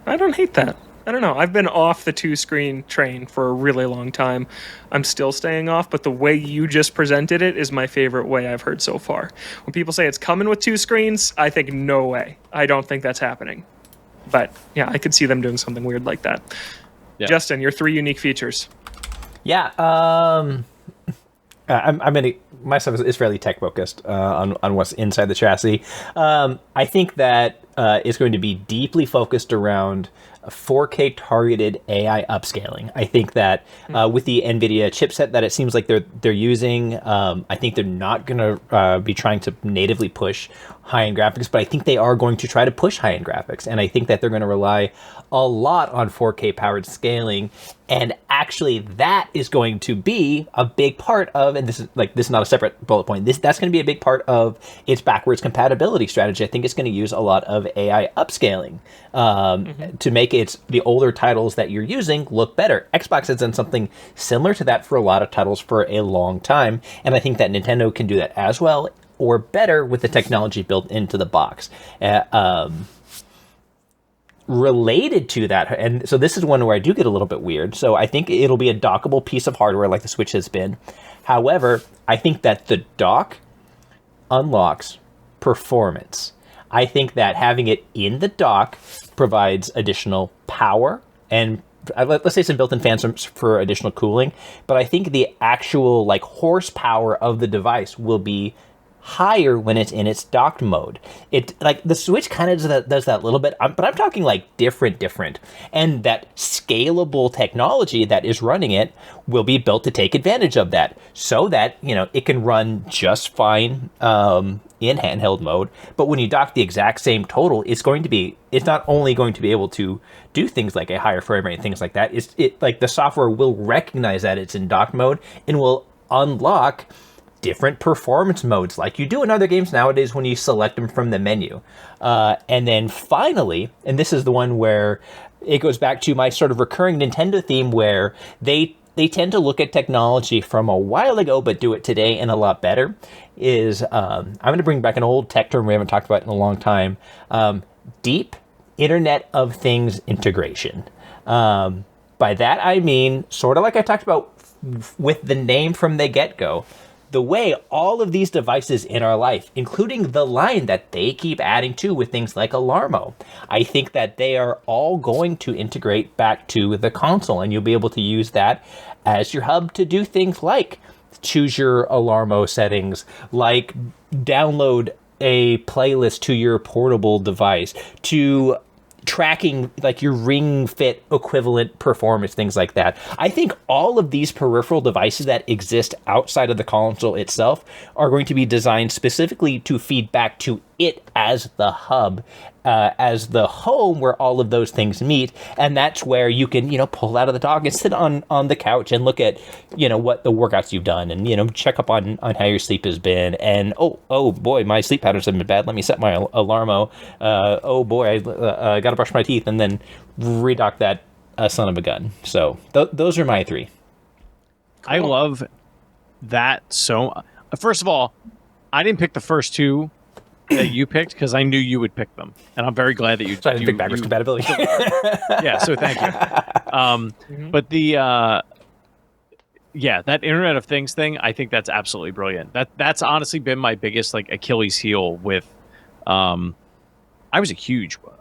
I don't hate that. I don't know. I've been off the 2-screen train for a really long time. I'm still staying off, but the way you just presented it is my favorite way I've heard so far. When people say it's coming with 2 screens, I think no way. I don't think that's happening. But yeah, I could see them doing something weird like that. Yeah. Justin, your 3 unique features. Yeah, my stuff is fairly tech focused on what's inside the chassis. I think that it's going to be deeply focused around 4K targeted AI upscaling. I think that with the NVIDIA chipset that it seems like they're using, I think they're not going to be trying to natively push high-end graphics, but I think they are going to try to push high-end graphics, and I think that they're going to rely a lot on 4K powered scaling, and actually that is going to be a big part of, and this is not a separate bullet point, that's going to be a big part of its backwards compatibility strategy. I think it's going to use a lot of AI upscaling to make the older titles that you're using look better. Xbox has done something similar to that for a lot of titles for a long time, and I think that Nintendo can do that as well or better with the technology built into the box. Related to that, and so this is one where I do get a little bit weird, so I think it'll be a dockable piece of hardware like the Switch has been. However, I think that the dock unlocks performance. I think that having it in the dock provides additional power and let's say some built-in fans for additional cooling, but I think the actual horsepower of the device will be higher when it's in its docked mode. It the Switch kind of does that a little bit, but I'm talking different, and that scalable technology that is running it will be built to take advantage of that, so that it can run just fine in handheld mode. But when you dock the exact same total, it's not only going to be able to do things like a higher frame rate and things like that. The software will recognize that it's in docked mode and will unlock different performance modes like you do in other games nowadays when you select them from the menu. And then finally, and this is the one where it goes back to my sort of recurring Nintendo theme, where they tend to look at technology from a while ago but do it today and a lot better, is I'm going to bring back an old tech term we haven't talked about in a long time, deep Internet of Things integration. By that I mean, sort of like I talked about with the name from the get-go, the way all of these devices in our life, including the line that they keep adding to with things like Alarmo, I think that they are all going to integrate back to the console, and you'll be able to use that as your hub to do things like choose your Alarmo settings, like download a playlist to your portable device, to tracking your Ring Fit equivalent performance, things like that. I think all of these peripheral devices that exist outside of the console itself are going to be designed specifically to feed back to it as the hub, as the home where all of those things meet. And that's where you can, pull out of the dock and sit on the couch and look at, what the workouts you've done, and, check up on how your sleep has been. And, oh boy, my sleep patterns have been bad. Let me set my Alarmo. Oh boy, I got to brush my teeth, and then redock that son of a gun. So those are my 3. I love that. So first of all, I didn't pick the first 2 that you picked because I knew you would pick them, and I'm very glad that you. So I didn't pick backwards compatibility. Yeah, so thank you. But yeah, that Internet of Things thing, I think that's absolutely brilliant. That's honestly been my biggest like Achilles heel with. I was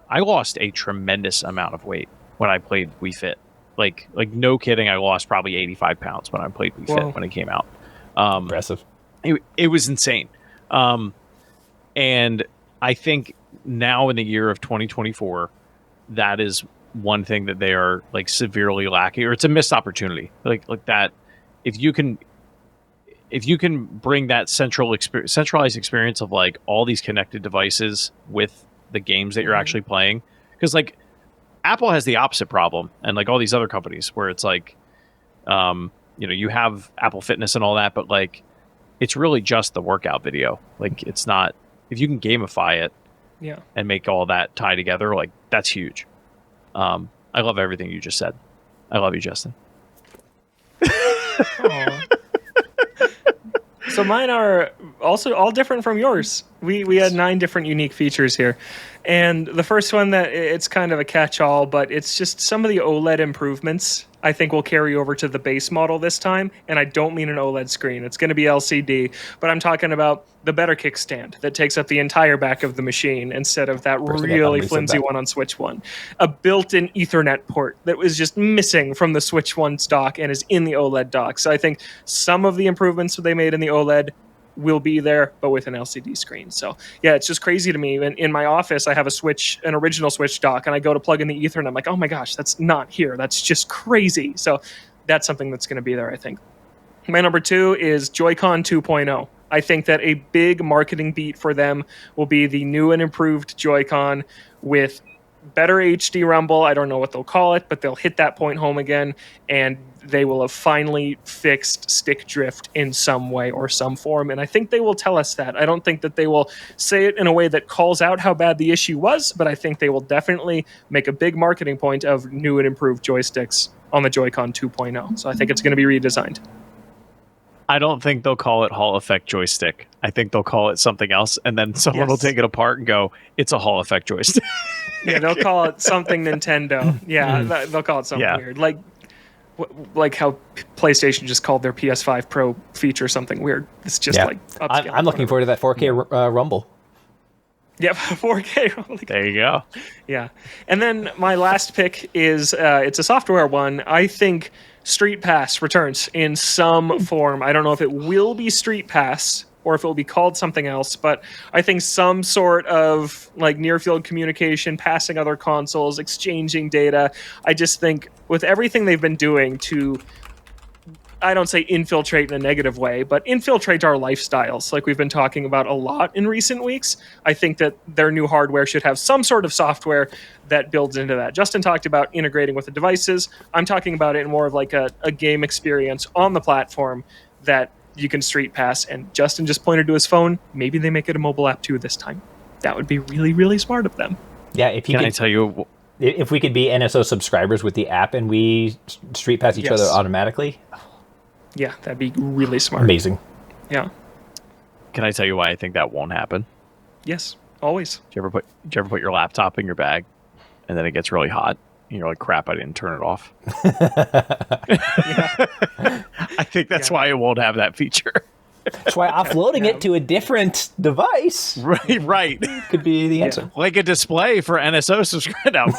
I lost a tremendous amount of weight when I played Wii Fit. Like no kidding, I lost probably 85 pounds when I played Wii Fit when it came out. Impressive. It was insane. And I think now in the year of 2024, that is one thing that they are like severely lacking, or it's a missed opportunity. Like that, if you can bring that centralized experience of like all these connected devices with the games that you're actually playing, because like Apple has the opposite problem, and like all these other companies where it's like, you have Apple Fitness and all that, but like it's really just the workout video. Like it's not, if you can gamify it, and make all that tie together, like that's huge. I love everything you just said. I love you, Justin. So mine are also all different from yours. We had 9 different unique features here. And the first one, that it's kind of a catch-all, but it's just some of the OLED improvements I think will carry over to the base model this time. And I don't mean an OLED screen. It's going to be LCD, but I'm talking about the better kickstand that takes up the entire back of the machine instead of that really flimsy one on Switch 1. A built-in Ethernet port that was just missing from the Switch 1's dock and is in the OLED dock. So I think some of the improvements that they made in the OLED will be there, but with an LCD screen. So yeah, it's just crazy to me. In my office, I have an original Switch dock, and I go to plug in the Ethernet. I'm like, oh my gosh, that's not here. That's just crazy. So that's something that's going to be there, I think. My number 2 is Joy-Con 2.0. I think that a big marketing beat for them will be the new and improved Joy-Con with better HD rumble. I don't know what they'll call it, but they'll hit that point home again, and they will have finally fixed stick drift in some way or some form. And I think they will tell us that. I don't think that they will say it in a way that calls out how bad the issue was, but I think they will definitely make a big marketing point of new and improved joysticks on the Joy-Con 2.0. So I think it's going to be redesigned. I don't think they'll call it Hall Effect joystick. I think they'll call it something else, and then someone will take it apart and go, it's a Hall Effect joystick. Yeah, they'll call it something Nintendo. Yeah, they'll call it something weird. Like how PlayStation just called their PS5 Pro feature something weird. It's just like upscale. I'm looking forward to that 4K Rumble. Yep, 4K Rumble. There you go. Yeah. And then my last pick is, it's a software one. I think Street Pass returns in some form. I don't know if it will be Street Pass or if it will be called something else, but I think some sort of like near field communication, passing other consoles, exchanging data. I just think with everything they've been doing to, I don't say infiltrate in a negative way, but infiltrate our lifestyles, like we've been talking about a lot in recent weeks, I think that their new hardware should have some sort of software that builds into that. Justin talked about integrating with the devices. I'm talking about it in more of like a game experience on the platform that you can Street Pass. And Justin just pointed to his phone. Maybe they make it a mobile app too this time. That would be really, really smart of them. Yeah, if you can I tell you, if we could be NSO subscribers with the app and we Street Pass each other automatically. Yeah, that'd be really smart. Amazing. Yeah. Can I tell you why I think that won't happen? Yes, always. Do you ever put your laptop in your bag, and then it gets really hot, and you're like, "Crap, I didn't turn it off." I think that's why it won't have that feature. That's why offloading it to a different device, right, could be the answer. Like a display for NSO subscribers.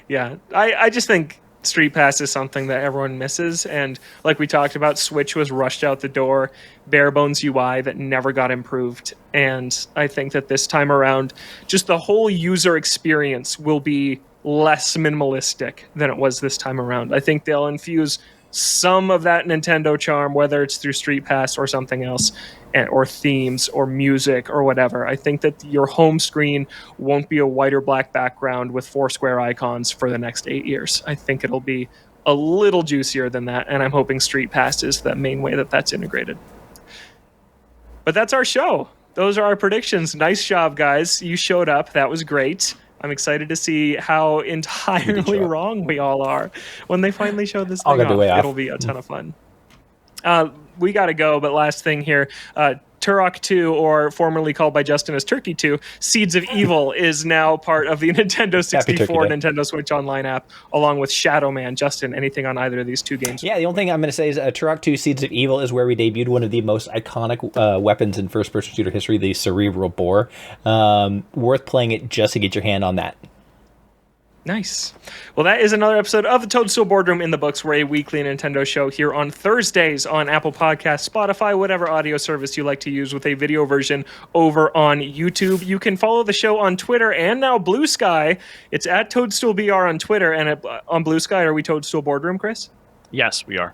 Yeah, I just think Street Pass is something that everyone misses, and like we talked about, Switch was rushed out the door, bare bones UI that never got improved, and I think that this time around, just the whole user experience will be less minimalistic than it was this time around. I think they'll infuse some of that Nintendo charm, whether it's through Street Pass or something else, or themes or music or whatever. I think that your home screen won't be a white or black background with 4 square icons for the next 8 years. I think it'll be a little juicier than that, and I'm hoping Street Pass is the main way that that's integrated. But that's our show. Those are our predictions. Nice job, guys. You showed up. That was great. I'm excited to see how entirely wrong we all are when they finally show this thing off. It'll be a ton of fun. We got to go, but last thing here. Turok 2, or formerly called by Justin as Turkey 2, Seeds of Evil is now part of the Nintendo 64 Nintendo Switch Online app, along with Shadow Man. Justin, anything on either of these two games? Yeah, the only thing I'm going to say is Turok 2 Seeds of Evil is where we debuted one of the most iconic weapons in first-person shooter history, the Cerebral Bore. Worth playing it just to get your hand on that. Nice. Well, that is another episode of the Toadstool Boardroom in the books. We're a weekly Nintendo show here on Thursdays on Apple Podcasts, Spotify, whatever audio service you like to use, with a video version over on YouTube. You can follow the show on Twitter and now Blue Sky. It's at ToadstoolBR on Twitter, and on Blue Sky, are we Toadstool Boardroom, Chris? Yes, we are.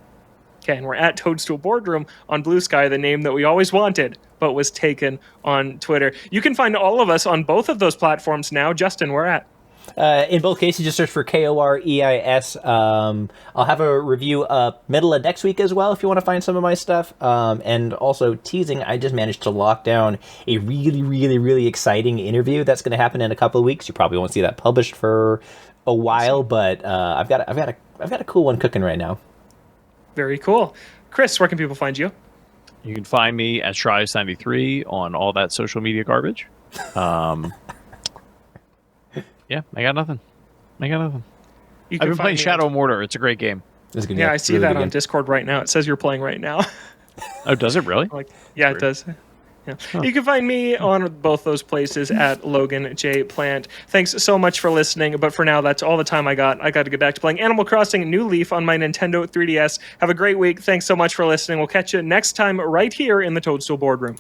Okay, and we're at Toadstool Boardroom on Blue Sky, the name that we always wanted, but was taken on Twitter. You can find all of us on both of those platforms now. Justin, where at? In both cases, just search for KOREIS. I'll have a review middle of next week as well if you want to find some of my stuff. And also teasing, I just managed to lock down a really, really, really exciting interview that's going to happen in a couple of weeks. You probably won't see that published for a while, but I've got a cool one cooking right now. Very cool. Chris, where can people find you? You can find me at Shries93 on all that social media garbage. Yeah, I got nothing. I've been playing Shadow of Mordor. It's a great game. Yeah, I see that on Discord right now. It says you're playing right now. Oh, does it really? Yeah, it does. Yeah. Huh. You can find me on both those places at Logan J. Plant. Thanks so much for listening, but for now, that's all the time I got. I got to get back to playing Animal Crossing New Leaf on my Nintendo 3DS. Have a great week. Thanks so much for listening. We'll catch you next time right here in the Toadstool Boardroom.